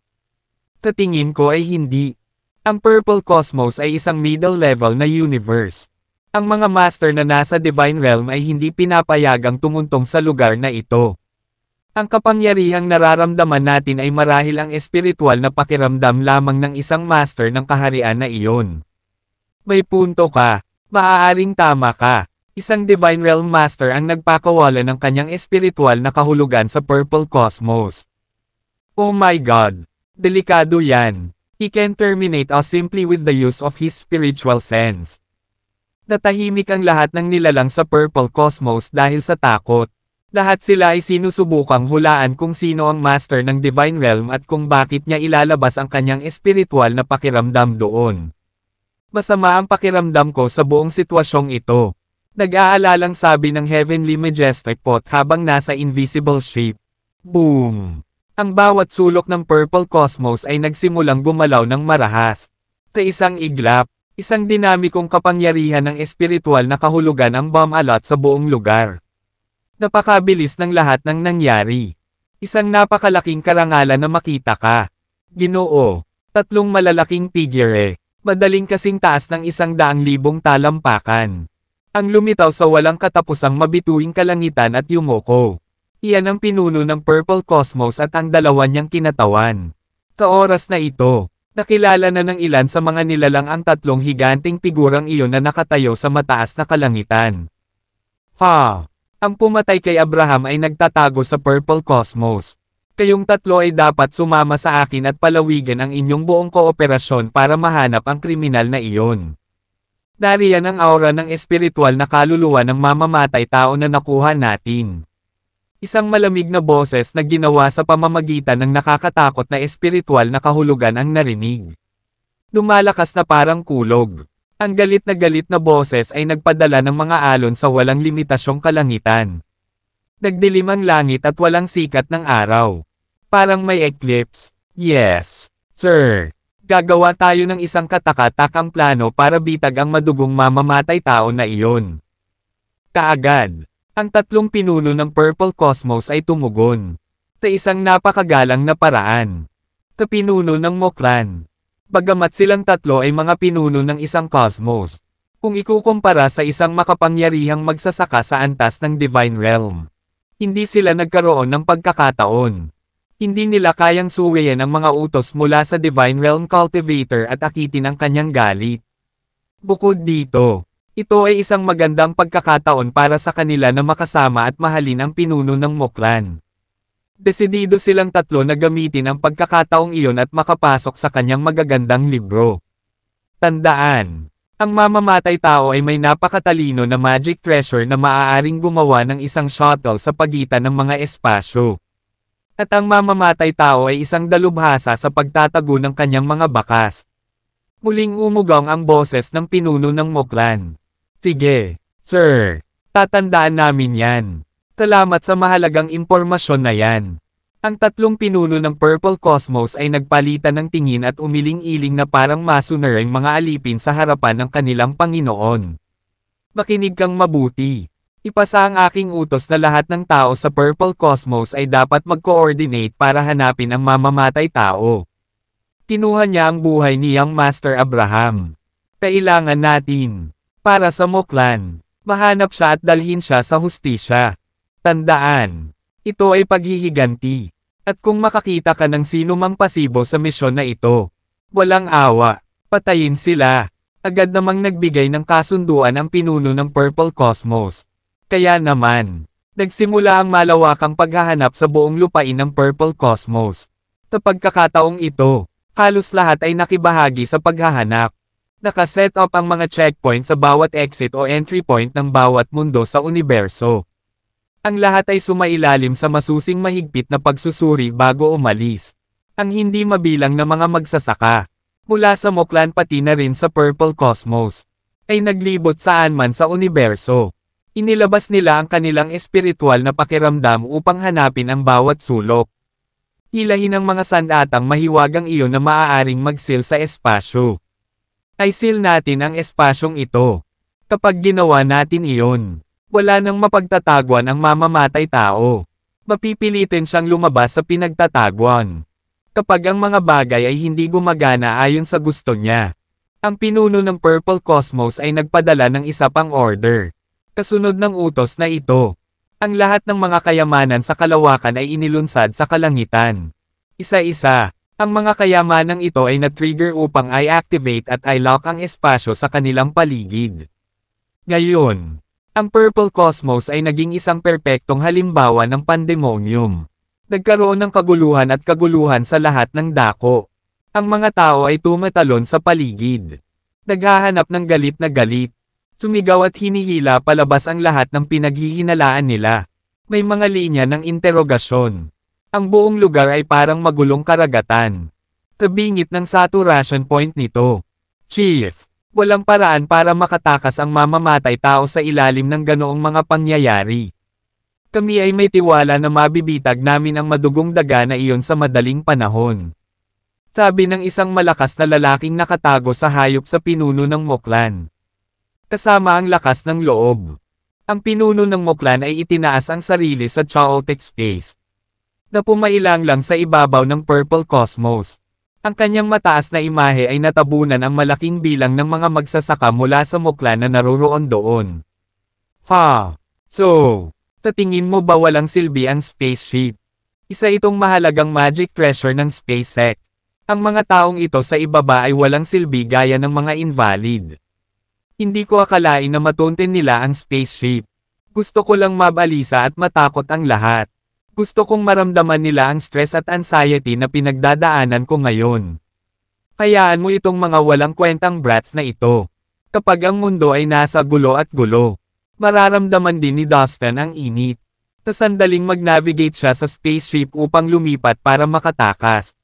Sa tingin ko ay hindi. Ang Purple Cosmos ay isang middle level na universe. Ang mga master na nasa Divine Realm ay hindi pinapayagang tumuntong sa lugar na ito. Ang kapangyarihang nararamdaman natin ay marahil ang espiritual na pakiramdam lamang ng isang master ng kaharian na iyon. May punto ka. Maaaring tama ka. Isang Divine Realm Master ang nagpakawala ng kanyang espiritual na kahulugan sa Purple Cosmos. Oh my God! Delikado yan. He can terminate us simply with the use of his spiritual sense. Natahimik ang lahat ng nilalang sa Purple Cosmos dahil sa takot. Lahat sila ay sinusubukang hulaan kung sino ang master ng Divine Realm at kung bakit niya ilalabas ang kanyang espiritual na pakiramdam doon. Masama ang pakiramdam ko sa buong sitwasyong ito. Nag-aalalang sabi ng Heavenly Majestic Pot habang nasa invisible shape. Boom! Ang bawat sulok ng Purple Cosmos ay nagsimulang gumalaw ng marahas. Sa isang iglap, isang dinamikong kapangyarihan ng espiritual na kahulugan ang bumalot sa buong lugar. Napakabilis ng lahat ng nangyari. Isang napakalaking karangalan na makita ka. Ginoo. Tatlong malalaking figure. Madaling kasing taas ng 100,000 talampakan. Ang lumitaw sa walang katapusang mabituing kalangitan at yumoko. Iyan ang pinuno ng Purple Cosmos at ang dalawa niyang kinatawan. Sa oras na ito, nakilala na ng ilan sa mga nilalang ang tatlong higanting figurang iyon na nakatayo sa mataas na kalangitan. Ha! Ang pumatay kay Abraham ay nagtatago sa Purple Cosmos. Kayong tatlo ay dapat sumama sa akin at palawigan ang inyong buong kooperasyon para mahanap ang kriminal na iyon. Dariyan ang aura ng espiritual na kaluluwa ng mamamatay tao na nakuha natin. Isang malamig na boses na ginawa sa pamamagitan ng nakakatakot na espiritual na kahulugan ang narinig. Lumalakas na parang kulog. Ang galit na boses ay nagpadala ng mga alon sa walang limitasyong kalangitan. Nagdilim ang langit at walang sikat ng araw. Parang may eclipse. Yes, sir. Gagawa tayo ng isang katakatakang plano para bitag ang madugong mamamatay tao na iyon. Kaagad, ang tatlong pinuno ng Purple Cosmos ay tumugon. Sa isang napakagalang na paraan. Sa pinuno ng Mokran. Bagamat silang tatlo ay mga pinuno ng isang cosmos. Kung ikukumpara sa isang makapangyarihang magsasaka sa antas ng Divine Realm. Hindi sila nagkaroon ng pagkakataon. Hindi nila kayang suwayan ang mga utos mula sa Divine Realm Cultivator at akitin ang kanyang galit. Bukod dito, ito ay isang magandang pagkakataon para sa kanila na makasama at mahalin ang pinuno ng Mokran. Desidido silang tatlo na gamitin ang pagkakataong iyon at makapasok sa kanyang magagandang libro. Tandaan, Ang mamamatay tao ay may napakatalino na magic treasure na maaaring gumawa ng isang shuttle sa pagitan ng mga espasyo. At ang mamamatay tao ay isang dalubhasa sa pagtatago ng kanyang mga bakas. Muling umugaw ang boses ng pinuno ng Muklan. Sige, sir. Tatandaan namin yan. Salamat sa mahalagang impormasyon na yan. Ang tatlong pinuno ng Purple Cosmos ay nagpalitan ng tingin at umiling-iling na parang masuner ang mga alipin sa harapan ng kanilang Panginoon. Makinig kang mabuti. Ipasa ang aking utos na lahat ng tao sa Purple Cosmos ay dapat mag-coordinate para hanapin ang mamamatay tao. Kinuha niya ang buhay ni Young Master Abraham. Kailangan natin. Para sa Muklan. Mahanap siya at dalhin siya sa hustisya. Tandaan. Ito ay paghihiganti. At kung makakita ka ng sino mang pasibo sa misyon na ito, walang awa, patayin sila. Agad namang nagbigay ng kasunduan ang pinuno ng Purple Cosmos. Kaya naman, nagsimula ang malawakang paghahanap sa buong lupain ng Purple Cosmos. Sa pagkakataong ito, halos lahat ay nakibahagi sa paghahanap. Nakaset up ang mga checkpoint sa bawat exit o entry point ng bawat mundo sa universo. Ang lahat ay sumailalim sa masusing mahigpit na pagsusuri bago umalis. Ang hindi mabilang na mga magsasaka, mula sa Muklan pati na rin sa Purple Cosmos, ay naglibot saan man sa universo. Inilabas nila ang kanilang espiritual na pakiramdam upang hanapin ang bawat sulok. Hilahin ang mga sandatang mahiwagang iyon na maaaring magsil sa espasyo. Ay seal natin ang espasyong ito. Kapag ginawa natin iyon, wala nang mapagtataguan ang mamamatay tao. Mapipilitin siyang lumabas sa pinagtataguan. Kapag ang mga bagay ay hindi gumagana ayon sa gusto niya, ang pinuno ng Purple Cosmos ay nagpadala ng isa pang order. Kasunod ng utos na ito, ang lahat ng mga kayamanan sa kalawakan ay inilunsad sa kalangitan. Isa-isa, ang mga kayamanang ito ay na-trigger upang i-activate at i-lock ang espasyo sa kanilang paligid. Ngayon, ang Purple Cosmos ay naging isang perpektong halimbawa ng pandemonium. Nagkaroon ng kaguluhan at kaguluhan sa lahat ng dako. Ang mga tao ay tumatalon sa paligid. Naghahanap ng galit na galit. Sumigaw at hinihila palabas ang lahat ng pinaghihinalaan nila. May mga linya ng interogasyon. Ang buong lugar ay parang magulong karagatan. Sa bingit ng saturation point nito. Chief, walang paraan para makatakas ang mamamatay tao sa ilalim ng ganoong mga pangyayari. Kami ay may tiwala na mabibitag namin ang madugong daga na iyon sa madaling panahon. Sabi ng isang malakas na lalaking nakatago sa hayop sa pinuno ng Muklan. Kasama ang lakas ng loob. Ang pinuno ng Muklan ay itinaas ang sarili sa chaotic space. Na pumailang lang sa ibabaw ng Purple Cosmos. Ang kanyang mataas na imahe ay natabunan ang malaking bilang ng mga magsasaka mula sa Muklan na naroroon doon. Ha! So, sa tingin mo ba walang silbi ang spaceship? Isa itong mahalagang magic treasure ng SpaceX. Ang mga taong ito sa ibaba ay walang silbi gaya ng mga invalid. Hindi ko akalain na matuntin nila ang spaceship. Gusto ko lang mabalisa at matakot ang lahat. Gusto kong maramdaman nila ang stress at anxiety na pinagdadaanan ko ngayon. Hayaan mo itong mga walang kwentang brats na ito. Kapag ang mundo ay nasa gulo at gulo, mararamdaman din ni Dustin ang init. Sa sandaling mag-navigate siya sa spaceship upang lumipat para makatakas.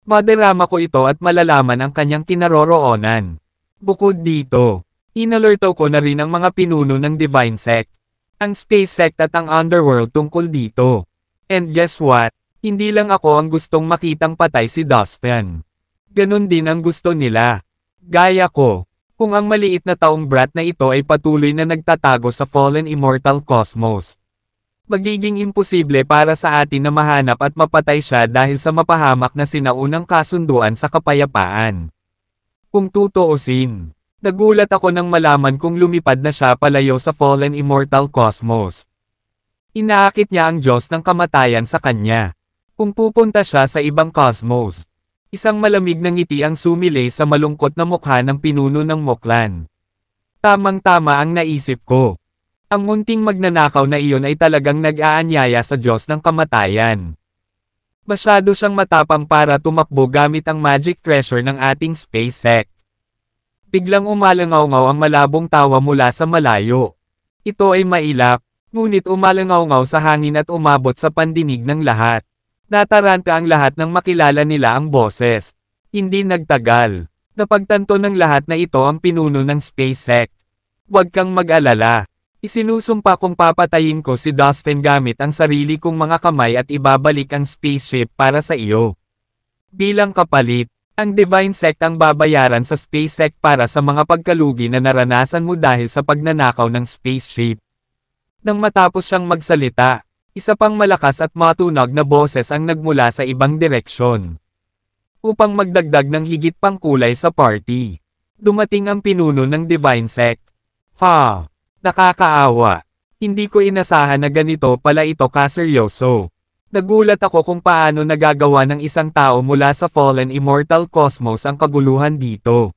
Madarama ko ito at malalaman ang kanyang kinaroroonan. Bukod dito, inalerto ko na rin ang mga pinuno ng Divine Sect, ang Space Sect at ang Underworld tungkol dito. And guess what? Hindi lang ako ang gustong makitang patay si Dustin. Ganon din ang gusto nila. Gaya ko, kung ang maliit na taong brat na ito ay patuloy na nagtatago sa fallen immortal cosmos. Magiging imposible para sa atin na mahanap at mapatay siya dahil sa mapahamak na sinaunang kasunduan sa kapayapaan. Kung tutuusin, nagulat ako nang malaman kung lumipad na siya palayo sa fallen immortal cosmos. Inaakit niya ang Diyos ng kamatayan sa kanya. Kung pupunta siya sa ibang cosmos, isang malamig na ngiti ang sumilay sa malungkot na mukha ng pinuno ng Muklan. Tamang-tama ang naisip ko. Ang munting magnanakaw na iyon ay talagang nag-aanyaya sa Diyos ng kamatayan. Masyado siyang matapang para tumakbo gamit ang magic treasure ng ating SpaceX. Biglang umalangaw-ngaw ang malabong tawa mula sa malayo. Ito ay mailap, ngunit umalangaw-ngaw sa hangin at umabot sa pandinig ng lahat. Nataranta ang lahat nang makilala nila ang boses. Hindi nagtagal. Napagtanto ng lahat na ito ang pinuno ng SpaceX. Huwag kang mag-alala. Isinusumpa kong papatayin ko si Dustin gamit ang sarili kong mga kamay at ibabalik ang spaceship para sa iyo. Bilang kapalit, ang Divine Sect ang babayaran sa SpaceX para sa mga pagkalugi na naranasan mo dahil sa pagnanakaw ng spaceship. Nang matapos siyang magsalita, isa pang malakas at matunog na boses ang nagmula sa ibang direksyon. Upang magdagdag ng higit pang kulay sa party, dumating ang pinuno ng Divine Sect. Ha! Nakakaawa. Hindi ko inasahan na ganito pala ito kaseryoso. Nagulat ako kung paano nagagawa ng isang tao mula sa fallen immortal cosmos ang kaguluhan dito.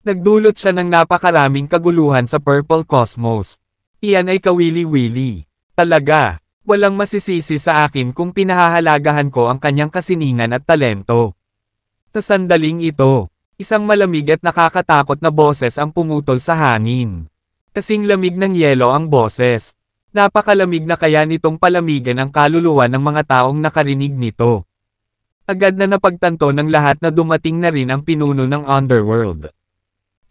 Nagdulot siya ng napakaraming kaguluhan sa Purple Cosmos. Iyan ay kawili-wili. Talaga, walang masisisi sa akin kung pinahahalagahan ko ang kanyang kasiningan at talento. Sa sandaling ito, isang malamig at nakakatakot na boses ang pumutol sa hangin. Kasing lamig ng yelo ang boses. Napakalamig na kaya nitong palamigan ang kaluluwa ng mga taong nakarinig nito. Agad na napagtanto ng lahat na dumating na rin ang pinuno ng Underworld.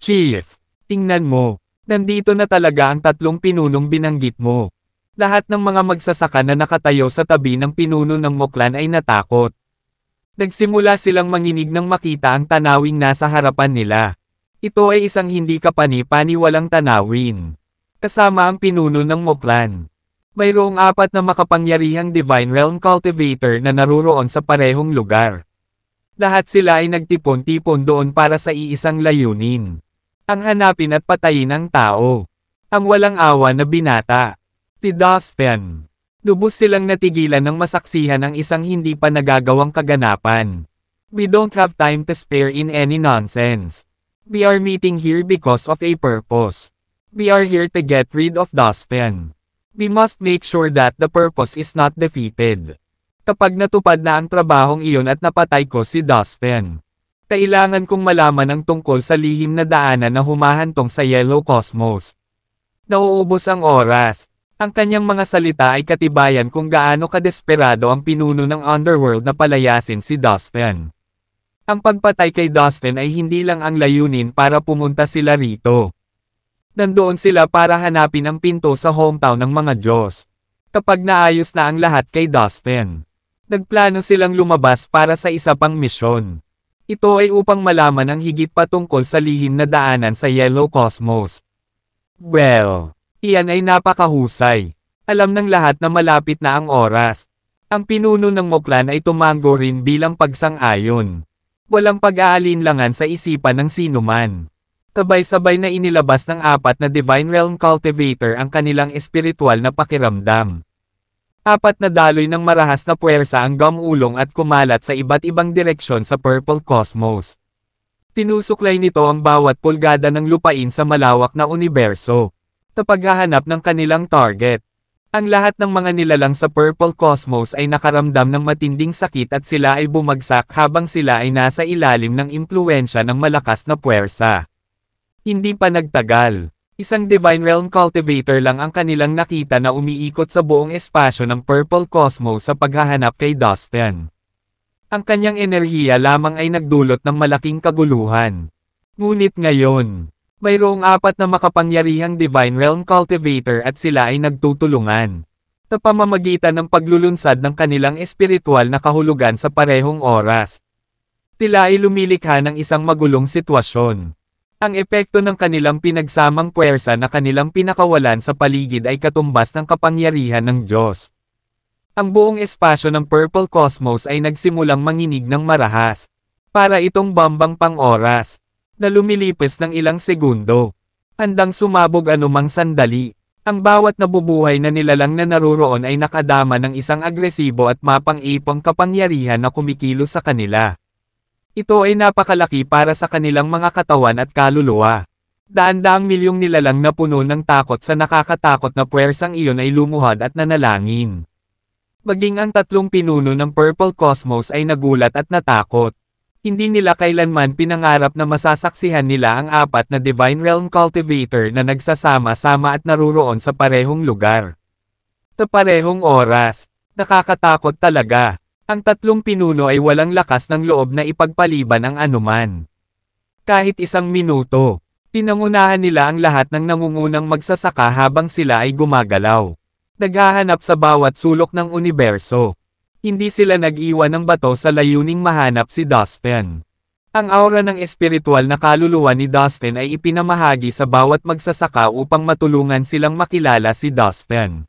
Chief, tingnan mo. Nandito na talaga ang tatlong pinunong binanggit mo. Lahat ng mga magsasaka na nakatayo sa tabi ng pinuno ng Moklan ay natakot. Nagsimula silang manginig nang makita ang tanawing nasa harapan nila. Ito ay isang hindi kapani-paniwalang tanawin. Kasama ang pinuno ng Moklan. Mayroong 4 na makapangyarihang Divine Realm Cultivator na naruroon sa parehong lugar. Lahat sila ay nagtipon-tipon doon para sa iisang layunin. Ang hanapin at patayin ang tao. Ang walang awa na binata. Si Dustin. Lubos silang natigilan ng masaksihan ang isang hindi pa nagagawang kaganapan. We don't have time to spare in any nonsense. We are meeting here because of a purpose. We are here to get rid of Dustin. We must make sure that the purpose is not defeated. Kapag natupad na ang trabahong iyon at napatay ko si Dustin, kailangan kong malaman ang tungkol sa lihim na daanan na humahantong sa Yellow Cosmos. Nauubos ang oras. Ang kanyang mga salita ay katibayan kung gaano kadesperado ang pinuno ng Underworld na palayasin si Dustin. Ang pagpatay kay Dustin ay hindi lang ang layunin para pumunta sila rito. Nandoon sila para hanapin ang pinto sa hometown ng mga Diyos. Kapag naayos na ang lahat kay Dustin, nagplano silang lumabas para sa isa pang misyon. Ito ay upang malaman ang higit pa tungkol sa lihim na daanan sa Yellow Cosmos. Well, iyan ay napakahusay. Alam ng lahat na malapit na ang oras. Ang pinuno ng Moklan ay tumango rin bilang pagsang-ayon. Walang pag-aalinlangan sa isipan ng sinuman. Sabay-sabay na inilabas ng 4 na Divine Realm Cultivator ang kanilang espiritual na pakiramdam. 4 na daloy ng marahas na puwersa ang gumulong at kumalat sa iba't ibang direksyon sa Purple Cosmos. Tinusuklay nito ang bawat pulgada ng lupain sa malawak na universo. Sa paghahanap ng kanilang target. Ang lahat ng mga nilalang sa Purple Cosmos ay nakaramdam ng matinding sakit at sila ay bumagsak habang sila ay nasa ilalim ng impluwensya ng malakas na puwersa. Hindi pa nagtagal. Isang Divine Realm Cultivator lang ang kanilang nakita na umiikot sa buong espasyo ng Purple Cosmos sa paghahanap kay Dustin. Ang kanyang enerhiya lamang ay nagdulot ng malaking kaguluhan. Ngunit ngayon, mayroong 4 na makapangyarihang Divine Realm Cultivator at sila ay nagtutulungan. Sa pamamagitan ng paglulunsad ng kanilang espiritual na kahulugan sa parehong oras. Sila ay lumilikha ng isang magulong sitwasyon. Ang epekto ng kanilang pinagsamang puwersa na kanilang pinakawalan sa paligid ay katumbas ng kapangyarihan ng Diyos. Ang buong espasyo ng Purple Cosmos ay nagsimulang manginig ng marahas. Para itong bambang pang-oras, na lumilipis ng ilang segundo. Handang sumabog anumang sandali. Ang bawat nabubuhay na nilalang na naruroon ay nakadama ng isang agresibo at mapang-ipong kapangyarihan na kumikilos sa kanila. Ito ay napakalaki para sa kanilang mga katawan at kaluluwa. Daan-daang milyong nilalang na puno ng takot sa nakakatakot na puwersang iyon ay lumuhad at nanalangin. Maging ang 3 pinuno ng Purple Cosmos ay nagulat at natakot. Hindi nila kailanman pinangarap na masasaksihan nila ang apat na Divine Realm Cultivator na nagsasama-sama at naruroon sa parehong lugar. Sa parehong oras, nakakatakot talaga. Ang tatlong pinuno ay walang lakas ng loob na ipagpaliban ang anuman. Kahit isang minuto, pinangunahan nila ang lahat ng nangungunang magsasaka habang sila ay gumagalaw. Naghahanap sa bawat sulok ng universo. Hindi sila nag-iwan ng bato sa layuning mahanap si Dustin. Ang aura ng espiritual na kaluluwa ni Dustin ay ipinamahagi sa bawat magsasaka upang matulungan silang makilala si Dustin.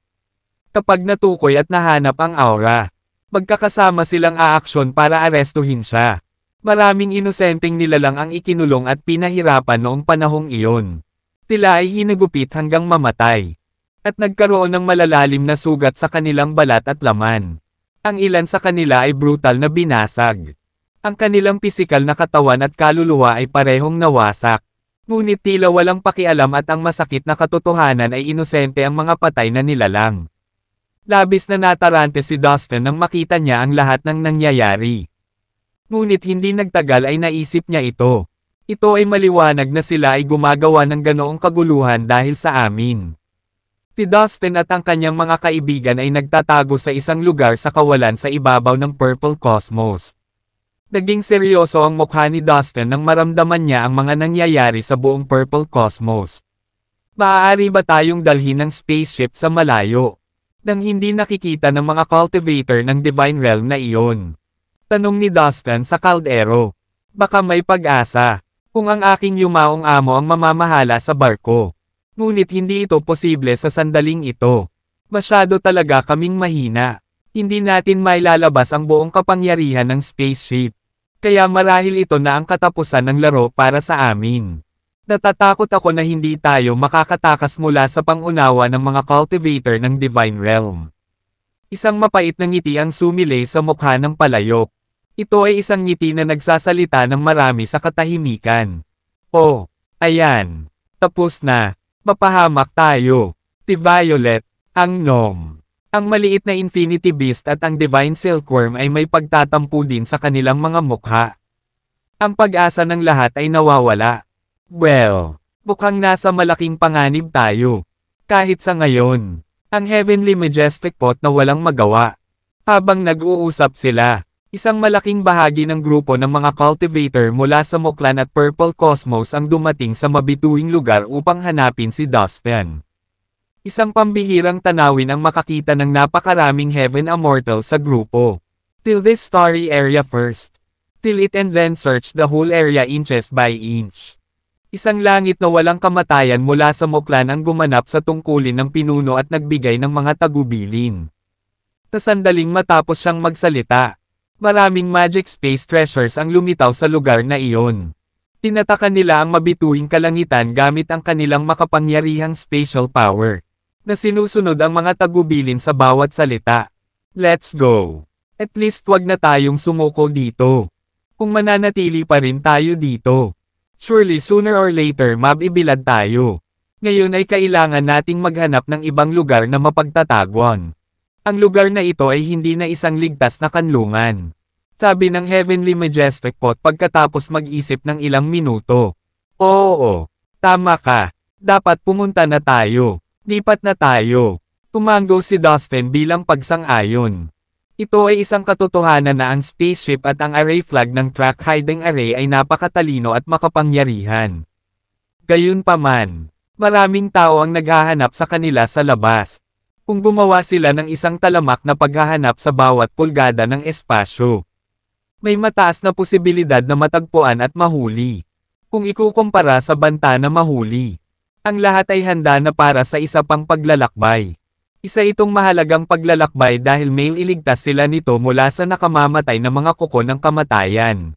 Kapag natukoy at nahanap ang aura, magkakasama silang aaksyon para arestuhin siya. Maraming inosenteng nilalang ang ikinulong at pinahirapan noong panahong iyon. Sila ay hinagupit hanggang mamatay. At nagkaroon ng malalalim na sugat sa kanilang balat at laman. Ang ilan sa kanila ay brutal na binasag. Ang kanilang pisikal na katawan at kaluluwa ay parehong nawasak. Ngunit tila walang pakialam at ang masakit na katotohanan ay inosente ang mga patay na nilalang. Labis na natarante si Dustin nang makita niya ang lahat ng nangyayari. Ngunit hindi nagtagal ay naisip niya ito. Ito ay maliwanag na sila ay gumagawa ng ganoong kaguluhan dahil sa amin. Si Dustin at ang kanyang mga kaibigan ay nagtatago sa isang lugar sa kawalan sa ibabaw ng Purple Cosmos. Naging seryoso ang mukha ni Dustin nang maramdaman niya ang mga nangyayari sa buong Purple Cosmos. Maaari ba tayong dalhin ng spaceship sa malayo? Nang hindi nakikita ng mga cultivator ng Divine Realm na iyon. Tanong ni Dustin sa kaldero. Baka may pag-asa, kung ang aking yumaong amo ang mamamahala sa barko. Ngunit hindi ito posible sa sandaling ito. Masyado talaga kaming mahina. Hindi natin mailalabas ang buong kapangyarihan ng spaceship. Kaya marahil ito na ang katapusan ng laro para sa amin. Natatakot ako na hindi tayo makakatakas mula sa pangunawa ng mga cultivator ng Divine Realm. Isang mapait na ngiti ang sumilay sa mukha ng palayok. Ito ay isang ngiti na nagsasalita ng marami sa katahimikan. Oh, ayan. Tapos na. Mapahamak tayo. Si Violet, ang Gnome. Ang maliit na Infinity Beast at ang Divine Silkworm ay may pagtatampo din sa kanilang mga mukha. Ang pag-asa ng lahat ay nawawala. Well, mukhang nasa malaking panganib tayo. Kahit sa ngayon, ang Heavenly Majestic Pot na walang magawa. Habang nag-uusap sila, isang malaking bahagi ng grupo ng mga cultivator mula sa Muklan at Purple Cosmos ang dumating sa mabituing lugar upang hanapin si Dustin. Isang pambihirang tanawin ang makakita ng napakaraming Heaven Immortal sa grupo. Till this starry area first. Till it and then search the whole area inches by inch. Isang langit na walang kamatayan mula sa Muklan ang gumanap sa tungkulin ng pinuno at nagbigay ng mga tagubilin. Sa sandaling matapos siyang magsalita, maraming magic space treasures ang lumitaw sa lugar na iyon. Tinatakan nila ang mabituing kalangitan gamit ang kanilang makapangyarihang spatial power, na sinusunod ang mga tagubilin sa bawat salita. Let's go! At least wag na tayong sumuko dito. Kung mananatili pa rin tayo dito, surely sooner or later mabibilad tayo. Ngayon ay kailangan nating maghanap ng ibang lugar na mapagtatagwan. Ang lugar na ito ay hindi na isang ligtas na kanlungan. Sabi ng Heavenly Majestic Pot pagkatapos mag-isip ng ilang minuto. Oo, tama ka. Dapat pumunta na tayo. Lipat na tayo. Tumango si Dustin bilang pagsang-ayon. Ito ay isang katotohanan na ang spaceship at ang array flag ng track hiding array ay napakatalino at makapangyarihan. Gayunpaman, maraming tao ang naghahanap sa kanila sa labas. Kung gumawa sila ng isang talamak na paghahanap sa bawat pulgada ng espasyo, may mataas na posibilidad na matagpuan at mahuli. Kung ikukumpara sa banta na mahuli, ang lahat ay handa na para sa isa pang paglalakbay. Isa itong mahalagang paglalakbay dahil may iligtas sila nito mula sa nakamamatay na mga kuko ng kamatayan.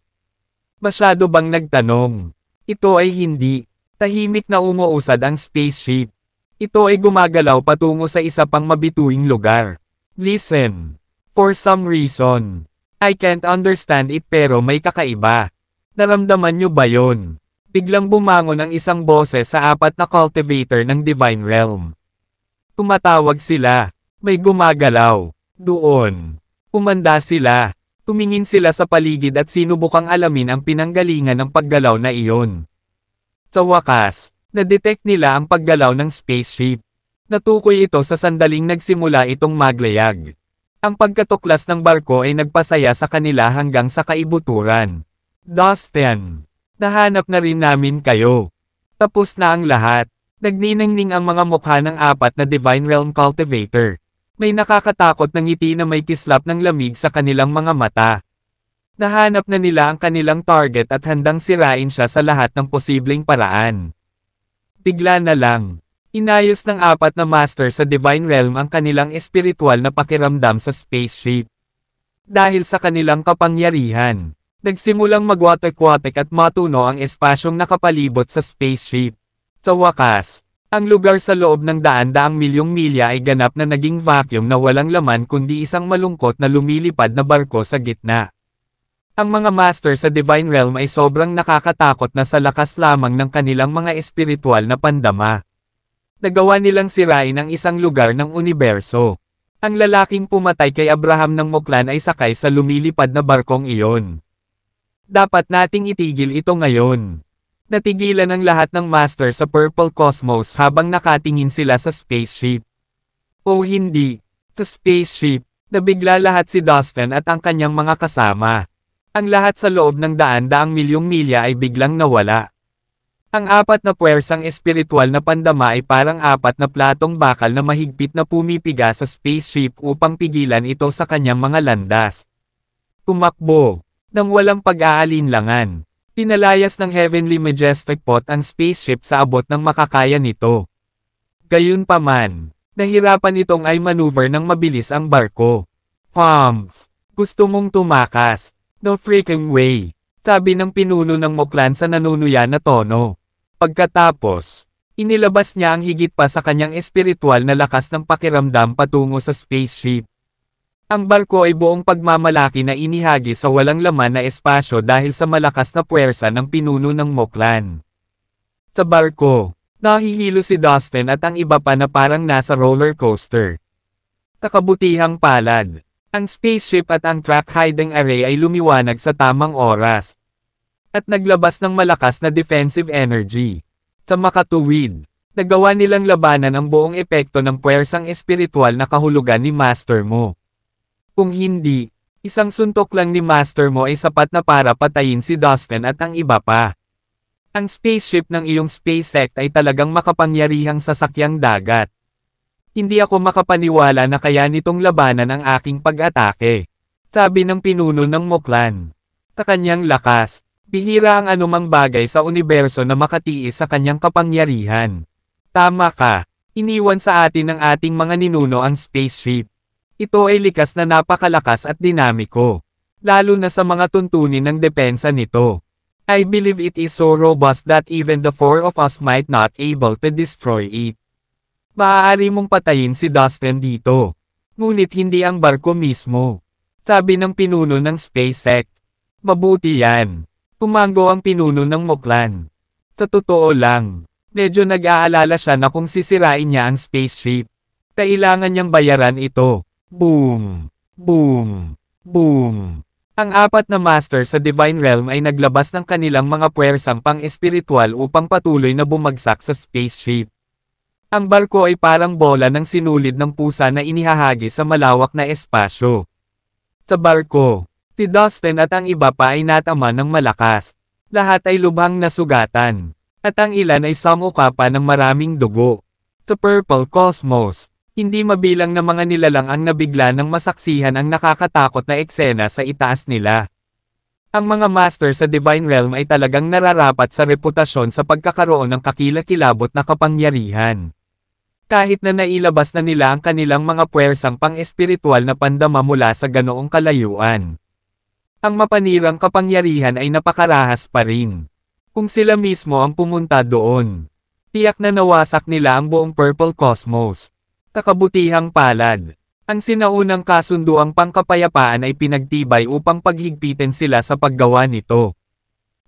Masyado bang nagtanong? Ito ay hindi. Tahimik na umuusad ang spaceship. Ito ay gumagalaw patungo sa isa pang mabituing lugar. Listen. For some reason, I can't understand it pero may kakaiba. Naramdaman niyo ba yon? Biglang bumangon ang isang boses sa apat na cultivator ng Divine Realm. Tumatawag sila. May gumagalaw. Doon. Umanda sila. Tumingin sila sa paligid at sinubukang alamin ang pinanggalingan ng paggalaw na iyon. Sa wakas, na-detect nila ang paggalaw ng spaceship. Natukoy ito sa sandaling nagsimula itong maglayag. Ang pagkatuklas ng barko ay nagpasaya sa kanila hanggang sa kaibuturan. Dustin, nahanap na rin namin kayo. Tapos na ang lahat. Nagniningning ang mga mukha ng apat na Divine Realm Cultivator. May nakakatakot na ngiti na may kislap ng lamig sa kanilang mga mata. Nahanap na nila ang kanilang target at handang sirain siya sa lahat ng posibleng paraan. Bigla na lang, inayos ng apat na master sa Divine Realm ang kanilang espiritual na pakiramdam sa spaceship. Dahil sa kanilang kapangyarihan, nagsimulang magwatek-watek at matuno ang espasyong nakapalibot sa spaceship. Sa wakas, ang lugar sa loob ng daan-daang milyong milya ay ganap na naging vacuum na walang laman kundi isang malungkot na lumilipad na barko sa gitna. Ang mga master sa Divine Realm ay sobrang nakakatakot na sa lakas lamang ng kanilang mga espiritual na pandama. Nagawa nilang sirain ang isang lugar ng universo. Ang lalaking pumatay kay Abraham ng Muklan ay sakay sa lumilipad na barkong iyon. Dapat nating itigil ito ngayon. Natigilan ang lahat ng master sa Purple Cosmos habang nakatingin sila sa spaceship. O hindi, sa spaceship, nabigla lahat si Dustin at ang kanyang mga kasama. Ang lahat sa loob ng daan-daang milyong milya ay biglang nawala. Ang apat na puwersang espiritual na pandama ay parang apat na platong bakal na mahigpit na pumipiga sa spaceship upang pigilan ito sa kanyang mga landas. Tumakbo, nang walang pag-aalinlangan. Pinalayas ng Heavenly Majestic Pot ang spaceship sa abot ng makakaya nito. Gayunpaman, nahirapan itong ay maneuver ng mabilis ang barko. Gusto mong tumakas? No freaking way, sabi ng pinuno ng Muklan sa nanunuya na tono. Pagkatapos, inilabas niya ang higit pa sa kanyang espiritual na lakas ng pakiramdam patungo sa spaceship. Ang barko ay buong pagmamalaki na inihagi sa walang laman na espasyo dahil sa malakas na puwersa ng pinuno ng Muklan. Sa barko, nahihilo si Dustin at ang iba pa na parang nasa roller coaster. Kakabutihang palad, ang spaceship at ang track hiding array ay lumiwanag sa tamang oras. At naglabas ng malakas na defensive energy. Sa makatuwid, nagawa nilang labanan ang buong epekto ng puwersang espiritual na kahulugan ni Master mo. Kung hindi, isang suntok lang ni Master mo ay sapat na para patayin si Dustin at ang iba pa. Ang spaceship ng iyong space sect ay talagang makapangyarihang sasakyang dagat. Hindi ako makapaniwala na kaya nitong labanan ang aking pag-atake, sabi ng pinuno ng Muklan. Sa kanyang lakas, bihira ang anumang bagay sa universo na makatiis sa kanyang kapangyarihan. Tama ka, iniwan sa atin ng ating mga ninuno ang spaceship. Ito ay likas na napakalakas at dinamiko, lalo na sa mga tuntunin ng depensa nito. I believe it is so robust that even the four of us might not able to destroy it. Maaari mong patayin si Dustin dito, ngunit hindi ang barko mismo, sabi ng pinuno ng SpaceX. Mabuti yan, tumango ang pinuno ng Muklan. Sa totoo lang, medyo nag-aalala siya na kung sisirain niya ang spaceship, kailangan niyang bayaran ito. Boom! Boom! Boom! Ang apat na master sa Divine Realm ay naglabas ng kanilang mga puwersang pang-espiritual upang patuloy na bumagsak sa spaceship. Ang barko ay parang bola ng sinulid ng pusa na inihahagi sa malawak na espasyo. Sa barko, si Dustin at ang iba pa ay natama ng malakas. Lahat ay lubhang nasugatan, at ang ilan ay samuka pa ng maraming dugo. Sa Purple Cosmos, hindi mabilang na mga nilalang ang nabigla ng masaksihan ang nakakatakot na eksena sa itaas nila. Ang mga master sa Divine Realm ay talagang nararapat sa reputasyon sa pagkakaroon ng kakilakilabot na kapangyarihan. Kahit na nailabas na nila ang kanilang mga puwersang pang-espiritual na pandama mula sa ganoong kalayuan. Ang mapanirang kapangyarihan ay napakarahas pa rin. Kung sila mismo ang pumunta doon, tiyak na nawasak nila ang buong Purple Cosmos. Kakabutihang palad, ang sinaunang kasunduang pangkapayapaan ay pinagtibay upang paghigpitin sila sa paggawa nito.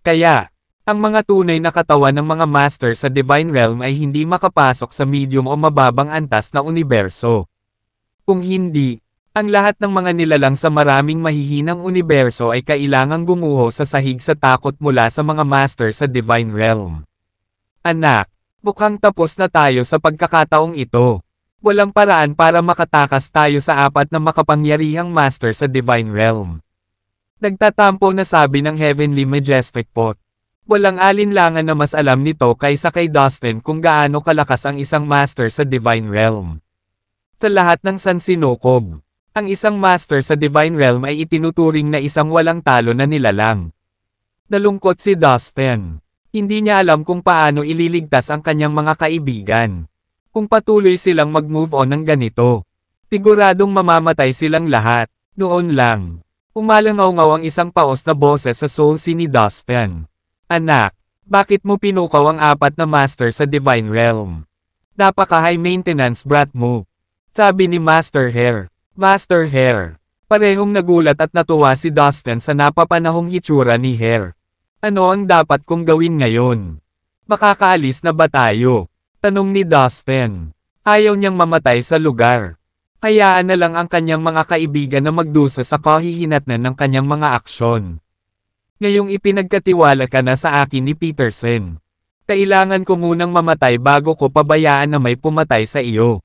Kaya, ang mga tunay na katawan ng mga master sa Divine Realm ay hindi makapasok sa medium o mababang antas na universo. Kung hindi, Ang lahat ng mga nilalang sa maraming mahihinang universo ay kailangang gumuho sa sahig sa takot mula sa mga master sa Divine Realm. Anak, mukhang tapos na tayo sa pagkakataong ito. Walang paraan para makatakas tayo sa apat na makapangyarihang master sa Divine Realm. Nagtatampo na sabi ng Heavenly Majestic Pot. Walang alinlangan na mas alam nito kaysa kay Dustin kung gaano kalakas ang isang master sa Divine Realm. Sa lahat ng sansinukob, ang isang master sa Divine Realm ay itinuturing na isang walang talo na nilalang. Nalungkot si Dustin. Hindi niya alam kung paano ililigtas ang kanyang mga kaibigan. Kung patuloy silang mag-move on ng ganito, siguradong mamamatay silang lahat. Noon lang, umalangaw-ngaw ang isang paos na boses sa soul ni Dustin. Anak, bakit mo pinukaw ang apat na master sa Divine Realm? Napaka-high maintenance brat mo. Sabi ni Master Hair. Master Hair. Parehong nagulat at natuwa si Dustin sa napapanahong hitsura ni Hair. Ano ang dapat kong gawin ngayon? Makakaalis na ba tayo? Tanong ni Dustin. Ayaw niyang mamatay sa lugar. Hayaan na lang ang kanyang mga kaibigan na magdusa sa kahihinatnan ng kanyang mga aksyon. Ngayong ipinagkatiwala ka na sa akin ni Peterson. Kailangan ko munang mamatay bago ko pabayaan na may pumatay sa iyo.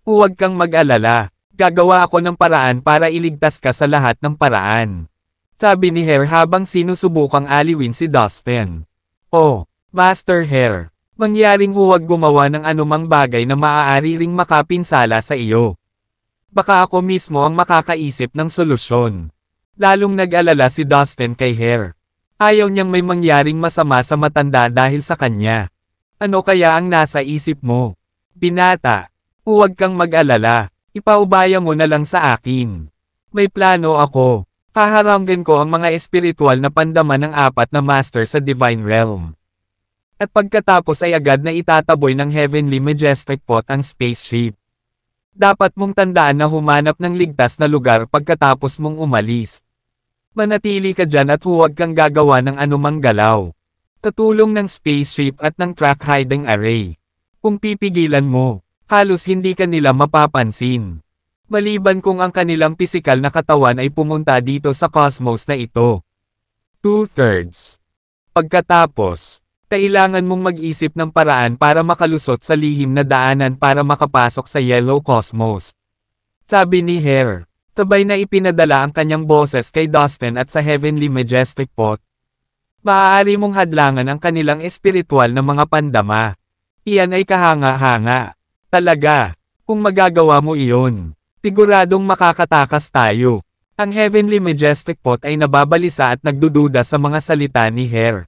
Huwag kang mag-alala. Gagawa ako ng paraan para iligtas ka sa lahat ng paraan. Sabi ni Hair habang sinusubukang aliwin si Dustin. Oh, Master Hair. Mangyaring huwag gumawa ng anumang bagay na maaari ring makapinsala sa iyo. Baka ako mismo ang makakaisip ng solusyon. Lalong nag-alala si Dustin kay Hair. Ayaw niyang may mangyaring masama sa matanda dahil sa kanya. Ano kaya ang nasa isip mo? Binata, huwag kang mag-alala. Ipaubaya mo na lang sa akin. May plano ako. Haharanggan ko ang mga espiritual na pandaman ng apat na master sa Divine Realm. At pagkatapos ay agad na itataboy ng Heavenly Majestic Pot ang spaceship. Dapat mong tandaan na humanap ng ligtas na lugar pagkatapos mong umalis. Manatili ka dyan at huwag kang gagawa ng anumang galaw. Tatulong ng spaceship at ng track hiding array. Kung pipigilan mo, halos hindi ka nila mapapansin. Maliban kung ang kanilang pisikal na katawan ay pumunta dito sa cosmos na ito. 2/3. Pagkatapos, kailangan mong mag-isip ng paraan para makalusot sa lihim na daanan para makapasok sa Yellow Cosmos. Sabi ni Hair. Sabay na ipinadala ang kanyang boses kay Dustin at sa Heavenly Majestic Pot. Maaari mong hadlangan ang kanilang espiritual na mga pandama. Iyan ay kahanga-hanga. Talaga, kung magagawa mo iyon, siguradong makakatakas tayo. Ang Heavenly Majestic Pot ay nababalisa at nagdududa sa mga salita ni Hair.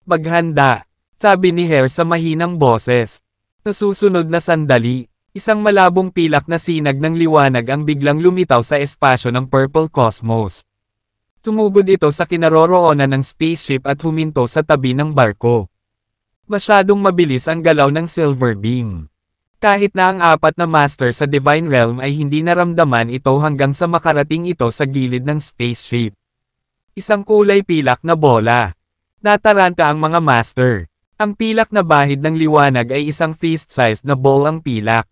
Maghanda, sabi ni Hair sa mahinang boses. Sa susunod na sandali, isang malabong pilak na sinag ng liwanag ang biglang lumitaw sa espasyo ng Purple Cosmos. Tumugod ito sa kinaroroonan ng spaceship at huminto sa tabi ng barko. Masyadong mabilis ang galaw ng Silver Beam. Kahit na ang apat na master sa Divine Realm ay hindi naramdaman ito hanggang sa makarating ito sa gilid ng spaceship. Isang kulay pilak na bola. Nataranta ang mga master. Ang pilak na bahid ng liwanag ay isang fist-sized na ball ang pilak.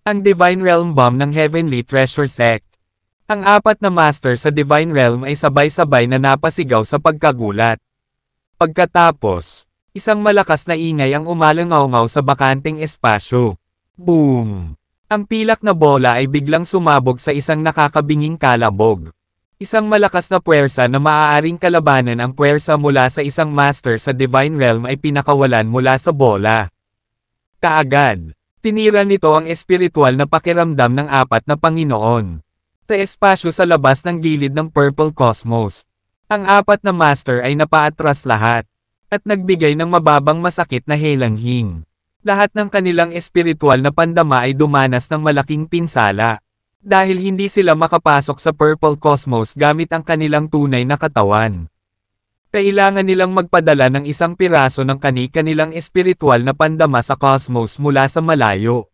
Ang Divine Realm Bomb ng Heavenly Treasure Sect. Ang apat na master sa Divine Realm ay sabay-sabay na napasigaw sa pagkagulat. Pagkatapos, isang malakas na ingay ang umalangaw-ngaw sa bakanteng espasyo. Boom! Ang pilak na bola ay biglang sumabog sa isang nakakabinging kalabog. Isang malakas na puwersa na maaaring kalabanan ang puwersa mula sa isang master sa Divine Realm ay pinakawalan mula sa bola. Kaagad, tinira nito ang espiritual na pakiramdam ng apat na Panginoon. Sa espasyo sa labas ng gilid ng Purple Cosmos, ang apat na master ay napaatras lahat, at nagbigay ng mababang masakit na helanghing. Lahat ng kanilang espiritual na pandama ay dumanas ng malaking pinsala. Dahil hindi sila makapasok sa Purple Cosmos gamit ang kanilang tunay na katawan. Kailangan nilang magpadala ng isang piraso ng kani-kanilang espiritual na pandama sa cosmos mula sa malayo.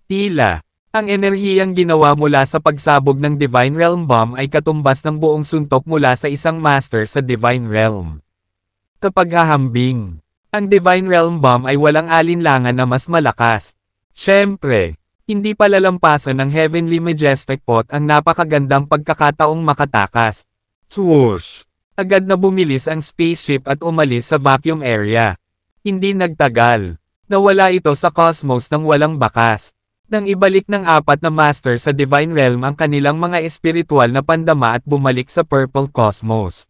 Tila, ang enerhiyang ginawa mula sa pagsabog ng Divine Realm Bomb ay katumbas ng buong suntok mula sa isang master sa Divine Realm. Sa paghahambing, ang Divine Realm Bomb ay walang alinlangan na mas malakas. Siyempre, Hindi palalampasan ng Heavenly Majestic Pot ang napakagandang pagkakataong makatakas. Swoosh! Agad na bumilis ang spaceship at umalis sa vacuum area. Hindi nagtagal. Nawala ito sa cosmos ng walang bakas. Nang ibalik ng 4 na master sa Divine Realm ang kanilang mga espiritual na pandama at bumalik sa Purple Cosmos.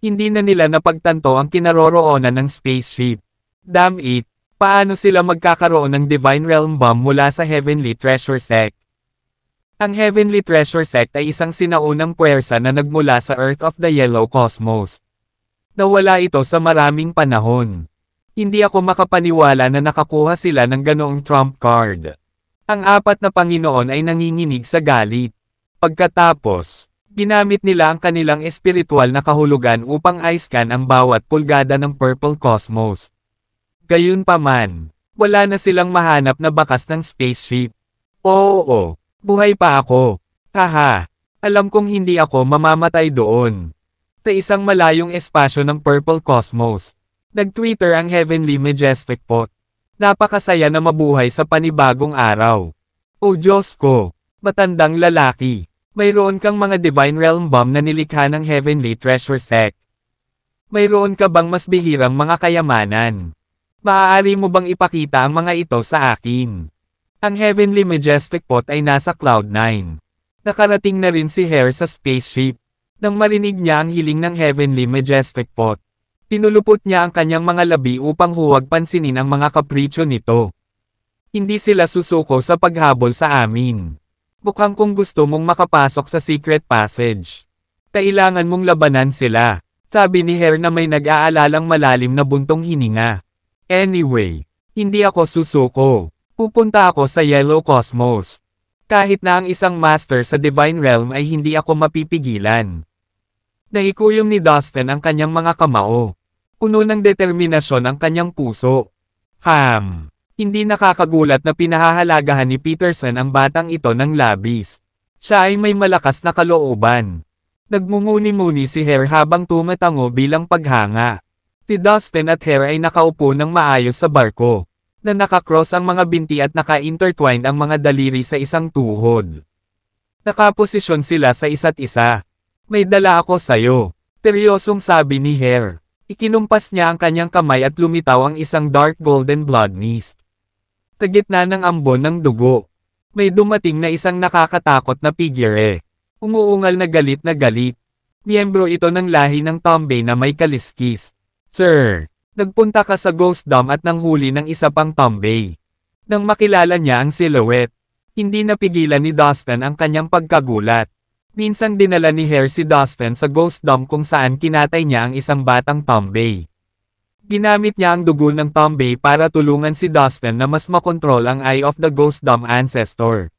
Hindi na nila napagtanto ang kinaroroonan ng spaceship. Damn it! Paano sila magkakaroon ng Divine Realm Bomb mula sa Heavenly Treasure Sect? Ang Heavenly Treasure Sect ay isang sinaunang puwersa na nagmula sa Earth of the Yellow Cosmos. Nawala ito sa maraming panahon. Hindi ako makapaniwala na nakakuha sila ng ganoong trump card. Ang 4 na Panginoon ay nanginginig sa galit. Pagkatapos, ginamit nila ang kanilang espiritual na kahulugan upang i-scan ang bawat pulgada ng Purple Cosmos. Gayunpaman, wala na silang mahanap na bakas ng spaceship. Oo, buhay pa ako. Haha, alam kong hindi ako mamamatay doon. Sa isang malayong espasyo ng Purple Cosmos, nag-Twitter ang Heavenly Majestic Pot. Napakasaya na mabuhay sa panibagong araw. O Diyos ko, matandang lalaki, mayroon kang mga Divine Realm Bomb na nilikha ng Heavenly Treasure Sect. Mayroon ka bang mas bihirang mga kayamanan? Maaari mo bang ipakita ang mga ito sa akin? Ang Heavenly Majestic Pot ay nasa Cloud 9. Nakarating na rin si Hare sa spaceship. Nang marinig niya ang hiling ng Heavenly Majestic Pot, pinulupot niya ang kanyang mga labi upang huwag pansinin ang mga kapritsyo nito. Hindi sila susuko sa paghabol sa amin. Mukhang kung gusto mong makapasok sa secret passage, kailangan mong labanan sila, sabi ni Hare na may nag-aalalang malalim na buntong hininga. Anyway, hindi ako susuko. Pupunta ako sa Yellow Cosmos. Kahit na ang isang master sa Divine Realm ay hindi ako mapipigilan. Naikuyom ni Dustin ang kanyang mga kamao. Puno ng determinasyon ang kanyang puso. Hindi nakakagulat na pinahahalagahan ni Peterson ang batang ito ng labis. Siya ay may malakas na kalooban. Nagmumuni-muni si Hare habang tumatango bilang paghanga. Si Dustin at Hare ay nakaupo ng maayos sa barko, na nakakross ang mga binti at naka-intertwined ang mga daliri sa isang tuhod. Nakaposisyon sila sa isa't isa. May dala ako sayo, seryosong sabi ni Hare. Ikinumpas niya ang kanyang kamay at lumitaw ang isang dark golden blood mist. Sa gitna ng ambon ng dugo, may dumating na isang nakakatakot na figure. Umuungal na galit na galit. Miyembro ito ng lahi ng Tombay na may kaliskis. Sir, nagpunta ka sa Ghost Dome at nanghuli ng isa pang Tombay. Nang makilala niya ang silhouette, hindi napigilan ni Dustin ang kanyang pagkagulat. Minsang dinala ni Hare si Dustin sa Ghost Dome kung saan kinatay niya ang isang batang Tombay. Ginamit niya ang dugo ng Tombay para tulungan si Dustin na mas makontrol ang Eye of the Ghost Dome Ancestor.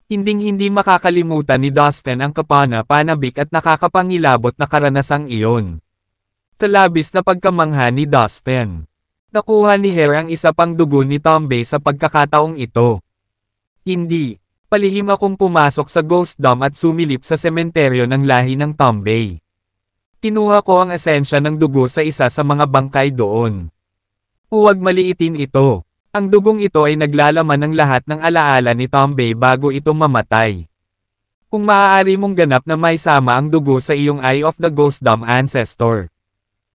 Hinding-hindi makakalimutan ni Dustin ang kapana-panabik at nakakapangilabot na karanasang iyon. Sa labis na pagkamangha ni Dustin, nakuha ni Hare ang isa pang dugo ni Tombay sa pagkakataong ito. Hindi, palihim akong pumasok sa Ghost Dome at sumilip sa sementeryo ng lahi ng Tombay. Kinuha ko ang esensya ng dugo sa isa sa mga bangkay doon. Huwag maliitin ito. Ang dugong ito ay naglalaman ng lahat ng alaala ni Tombay bago ito mamatay. Kung maaari mong ganap na may sama ang dugo sa iyong Eye of the Ghost Dome Ancestor,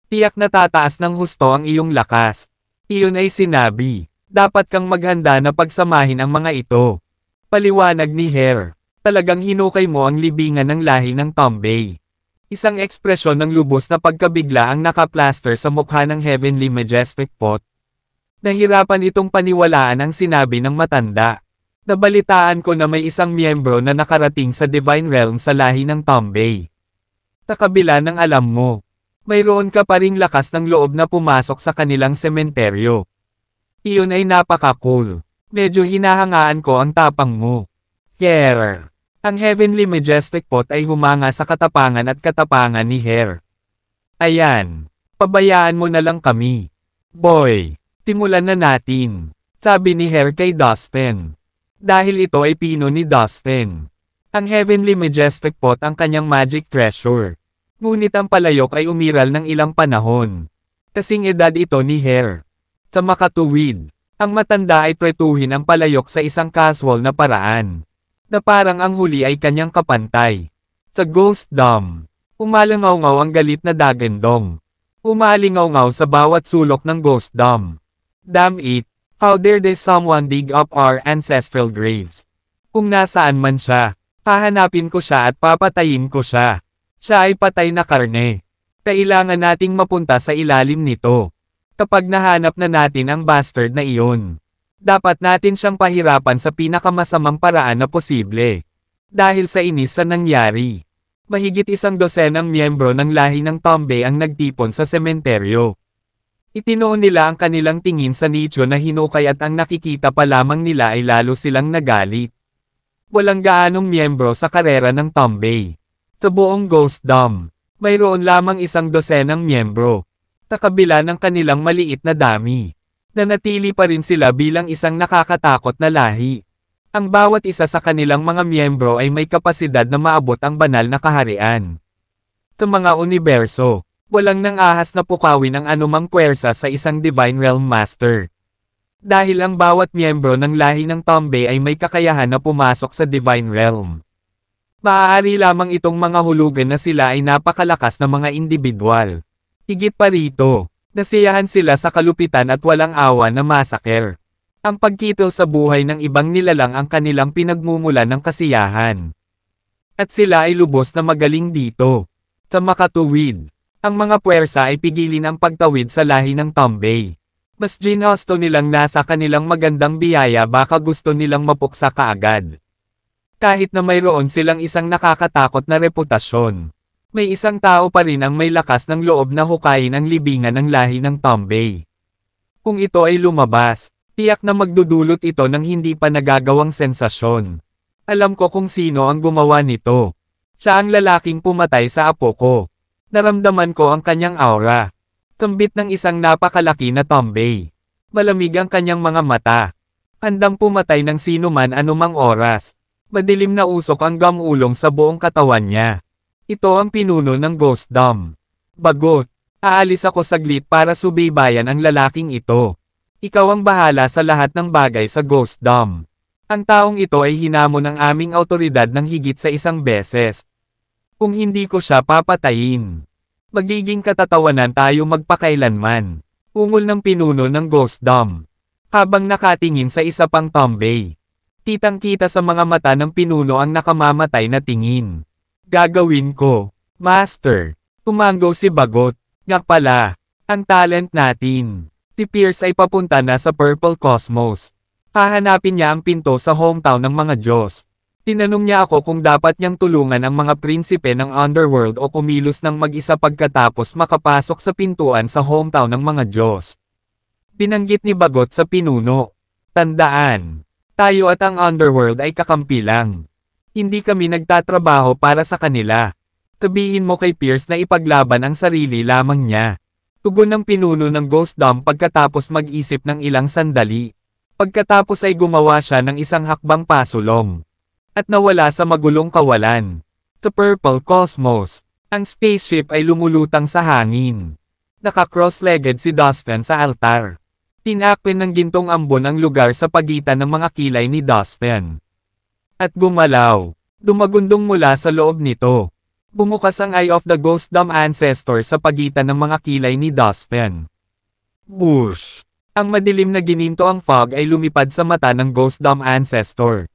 tiyak na tataas ng husto ang iyong lakas. Iyon ay sinabi. Dapat kang maghanda na pagsamahin ang mga ito. Paliwanag ni Hare. Talagang hinukay mo ang libingan ng lahi ng Tombay. Isang ekspresyon ng lubos na pagkabigla ang nakaplaster sa mukha ng Heavenly Majestic Pot. Nahirapan itong paniwalaan ang sinabi ng matanda. Nabalitaan ko na may isang miyembro na nakarating sa Divine Realm sa lahi ng Tombay. Sa kabila ng alam mo, mayroon ka pa ring lakas ng loob na pumasok sa kanilang sementeryo. Iyon ay napaka-cool. Medyo hinahangaan ko ang tapang mo. Hare. Ang Heavenly Majestic Pot ay humanga sa katapangan at katapangan ni Hare. Ayan. Pabayaan mo na lang kami. Boy, simulan na natin. Sabi ni Hare kay Dustin. Dahil ito ay pino ni Dustin. Ang Heavenly Majestic Pot ang kanyang magic treasure. Ngunit ang palayok ay umiral ng ilang panahon. Kasing edad ito ni Hare. Sa makatuwid, Ang matanda ay tretuhin ang palayok sa isang casual na paraan, na parang ang huli ay kanyang kapantay. Sa Ghost Dome, umalangaw-ngaw ang galit na Dagendong. Umalingaw-ngaw sa bawat sulok ng Ghost Dome. Damn it, how dare they someone dig up our ancestral graves? Kung nasaan man siya, hahanapin ko siya at papatayin ko siya. Siya ay patay na karne. Kailangan nating mapunta sa ilalim nito. Kapag nahanap na natin ang bastard na iyon, dapat natin siyang pahirapan sa pinakamasamang paraan na posible. Dahil sa inis sa nangyari, mahigit 100 miyembro ng lahi ng Tombe ang nagtipon sa sementeryo. Itinoon nila ang kanilang tingin sa nicho na hinukay at ang nakikita pa lamang nila ay lalo silang nagalit. Walang gaanong miyembro sa karera ng Tombe. Sa buong Ghost Dome, mayroon lamang 100 miyembro. Sa kabila ng kanilang maliit na dami, nanatili pa rin sila bilang isang nakakatakot na lahi. Ang bawat isa sa kanilang mga miyembro ay may kapasidad na maabot ang banal na kaharian. Sa mga universo, walang nang-ahas na pukawin ang anumang puwersa sa isang Divine Realm Master. Dahil ang bawat miyembro ng lahi ng Tombe ay may kakayahan na pumasok sa Divine Realm. Maaari lamang itong mga hulugan na sila ay napakalakas na mga individual. Higit pa rito, nasiyahan sila sa kalupitan at walang awa na masaker. Ang pagkitol sa buhay ng ibang nilalang ang kanilang pinagmumulan ng kasiyahan. At sila ay lubos na magaling dito. Sa makatuwid, ang mga puwersa ay pigilin ang pagtawid sa lahi ng Tombe. Mas ginusto nilang nasa kanilang magandang biyaya baka gusto nilang mapuksa kaagad. Kahit na mayroon silang isang nakakatakot na reputasyon, may isang tao pa rin ang may lakas ng loob na hukayin ang libingan ng lahi ng Tombe. Kung ito ay lumabas, tiyak na magdudulot ito ng hindi pa nagagawang sensasyon. Alam ko kung sino ang gumawa nito. Siya ang lalaking pumatay sa apo ko. Naramdaman ko ang kanyang aura. Kambit ng isang napakalaki na Tombe. Malamig ang kanyang mga mata. Handang pumatay ng sino man anumang oras. Madilim na usok ang gamulong sa buong katawan niya. Ito ang pinuno ng Ghost Dome. Bagot, aalis ako saglit para subaybayan ang lalaking ito. Ikaw ang bahala sa lahat ng bagay sa Ghost Dome. Ang taong ito ay hinamon ng aming autoridad ng higit sa 1 beses. Kung hindi ko siya papatayin, magiging katatawanan tayo magpakailanman. Ungol ng pinuno ng Ghost Dome. Habang nakatingin sa isa pang Tombe. Kitang-kita sa mga mata ng pinuno ang nakamamatay na tingin. Gagawin ko, Master. Tumango si Bagot. Nga pala, ang talent natin. Si Pierce ay papunta na sa Purple Cosmos. Hahanapin niya ang pinto sa hometown ng mga Diyos. Tinanong niya ako kung dapat niyang tulungan ang mga prinsipe ng Underworld o kumilos ng mag-isa pagkatapos makapasok sa pintuan sa hometown ng mga Diyos. Binanggit ni Bagot sa pinuno. Tandaan, tayo at ang Underworld ay kakampi lang. Hindi kami nagtatrabaho para sa kanila. Sabihin mo kay Pierce na ipaglaban ang sarili lamang niya. Tugon ng pinuno ng Ghost Dome pagkatapos mag-isip ng ilang sandali. Pagkatapos ay gumawa siya ng isang hakbang pasulong. At nawala sa magulong kawalan. Sa Purple Cosmos, ang spaceship ay lumulutang sa hangin. Naka-cross-legged si Dustin sa altar. Tinakpin ng gintong ambon ang lugar sa pagitan ng mga kilay ni Dustin. At gumalaw. Dumagundong mula sa loob nito. Bumukas ang Eye of the Ghost Dome Ancestor sa pagitan ng mga kilay ni Dustin. Bush! Ang madilim na gininto ang fog ay lumipad sa mata ng Ghost Dome Ancestor.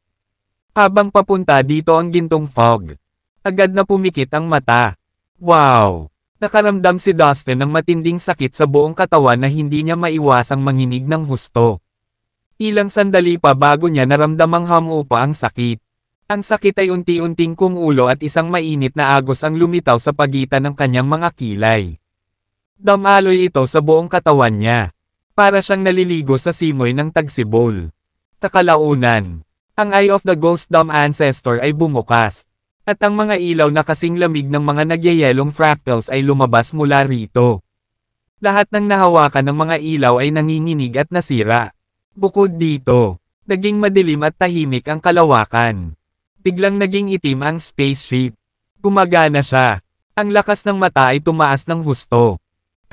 Habang papunta dito ang gintong fog, agad na pumikit ang mata. Wow! Nakaramdam si Dustin ng matinding sakit sa buong katawan na hindi niya maiwasang manginig ng husto. Ilang sandali pa bago niya naramdamang humupa ang sakit. Ang sakit ay unti-unting kumulo at isang mainit na agos ang lumitaw sa pagitan ng kanyang mga kilay. Damaloy ito sa buong katawan niya. Para siyang naliligo sa simoy ng tagsibol. Sa kalaunan, ang Eye of the Ghost Dome Ancestor ay bumukas. At ang mga ilaw na kasing lamig ng mga nagyayelong fractals ay lumabas mula rito. Lahat ng nahawakan ng mga ilaw ay nanginginig at nasira. Bukod dito, naging madilim at tahimik ang kalawakan. Biglang naging itim ang spaceship. Gumagana siya. Ang lakas ng mata ay tumaas ng husto.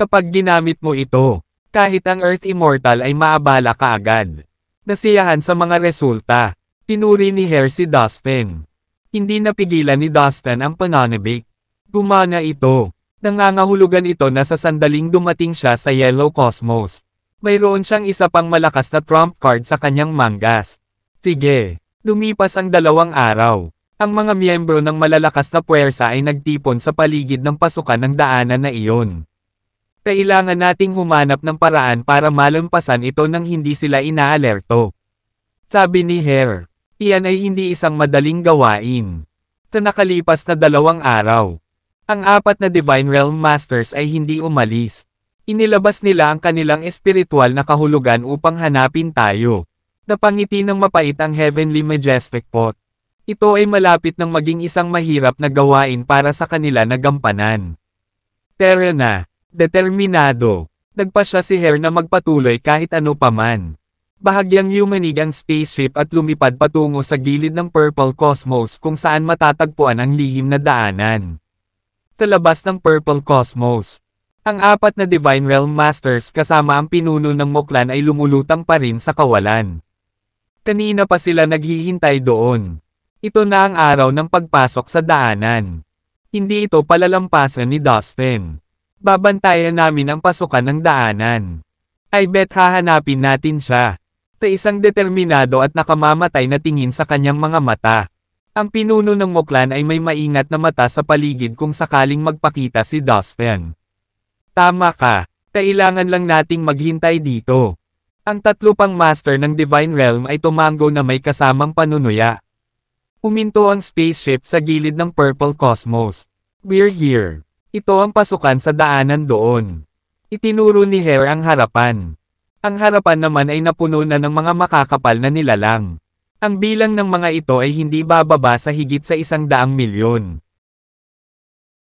Kapag ginamit mo ito, Kahit ang Earth Immortal ay maabala kaagad. Nasiyahan sa mga resulta. Pinuri ni Hare si Dustin. Hindi napigilan ni Dustin ang pananabik. Gumana ito. Nangangahulugan ito na sa sandaling dumating siya sa Yellow Cosmos. Mayroon siyang isa pang malakas na trump card sa kanyang mangas. Sige. Lumipas ang 2 araw. Ang mga miyembro ng malalakas na puwersa ay nagtipon sa paligid ng pasukan ng daanan na iyon. Kailangan nating humanap ng paraan para malampasan ito nang hindi sila inaalerto. Sabi ni Hare. Iyan ay hindi isang madaling gawain. Sa nakalipas na 2 araw, ang 4 na Divine Realm Masters ay hindi umalis. Inilabas nila ang kanilang espiritual na kahulugan upang hanapin tayo. Napangiti ng mapait ang Heavenly Majestic Pot. Ito ay malapit ng maging isang mahirap na gawain para sa kanila na gampanan. Terra na, determinado. Nagpasya si Hare na magpatuloy kahit ano paman. Bahagyang yumanig ang spaceship at lumipad patungo sa gilid ng Purple Cosmos kung saan matatagpuan ang lihim na daanan. Sa labas ng Purple Cosmos, ang 4 na Divine Realm Masters kasama ang pinuno ng Moklan ay lumulutang pa rin sa kawalan. Kanina pa sila naghihintay doon. Ito na ang araw ng pagpasok sa daanan. Hindi ito palalampasan ni Dustin. Babantayan namin ang pasukan ng daanan. I bet hahanapin natin siya. Sa isang determinado at nakamamatay na tingin sa kanyang mga mata. Ang pinuno ng Moklan ay may maingat na mata sa paligid kung sakaling magpakita si Dustin. Tama ka. Kailangan lang nating maghintay dito. Ang 3 pang master ng Divine Realm ay tumango na may kasamang panunuya. Uminto ang spaceship sa gilid ng Purple Cosmos. We're here. Ito ang pasukan sa daanan doon. Itinuro ni Hare ang harapan. Ang harapan naman ay napuno na ng mga makakapal na nilalang. Ang bilang ng mga ito ay hindi bababa sa higit sa 100 milyon.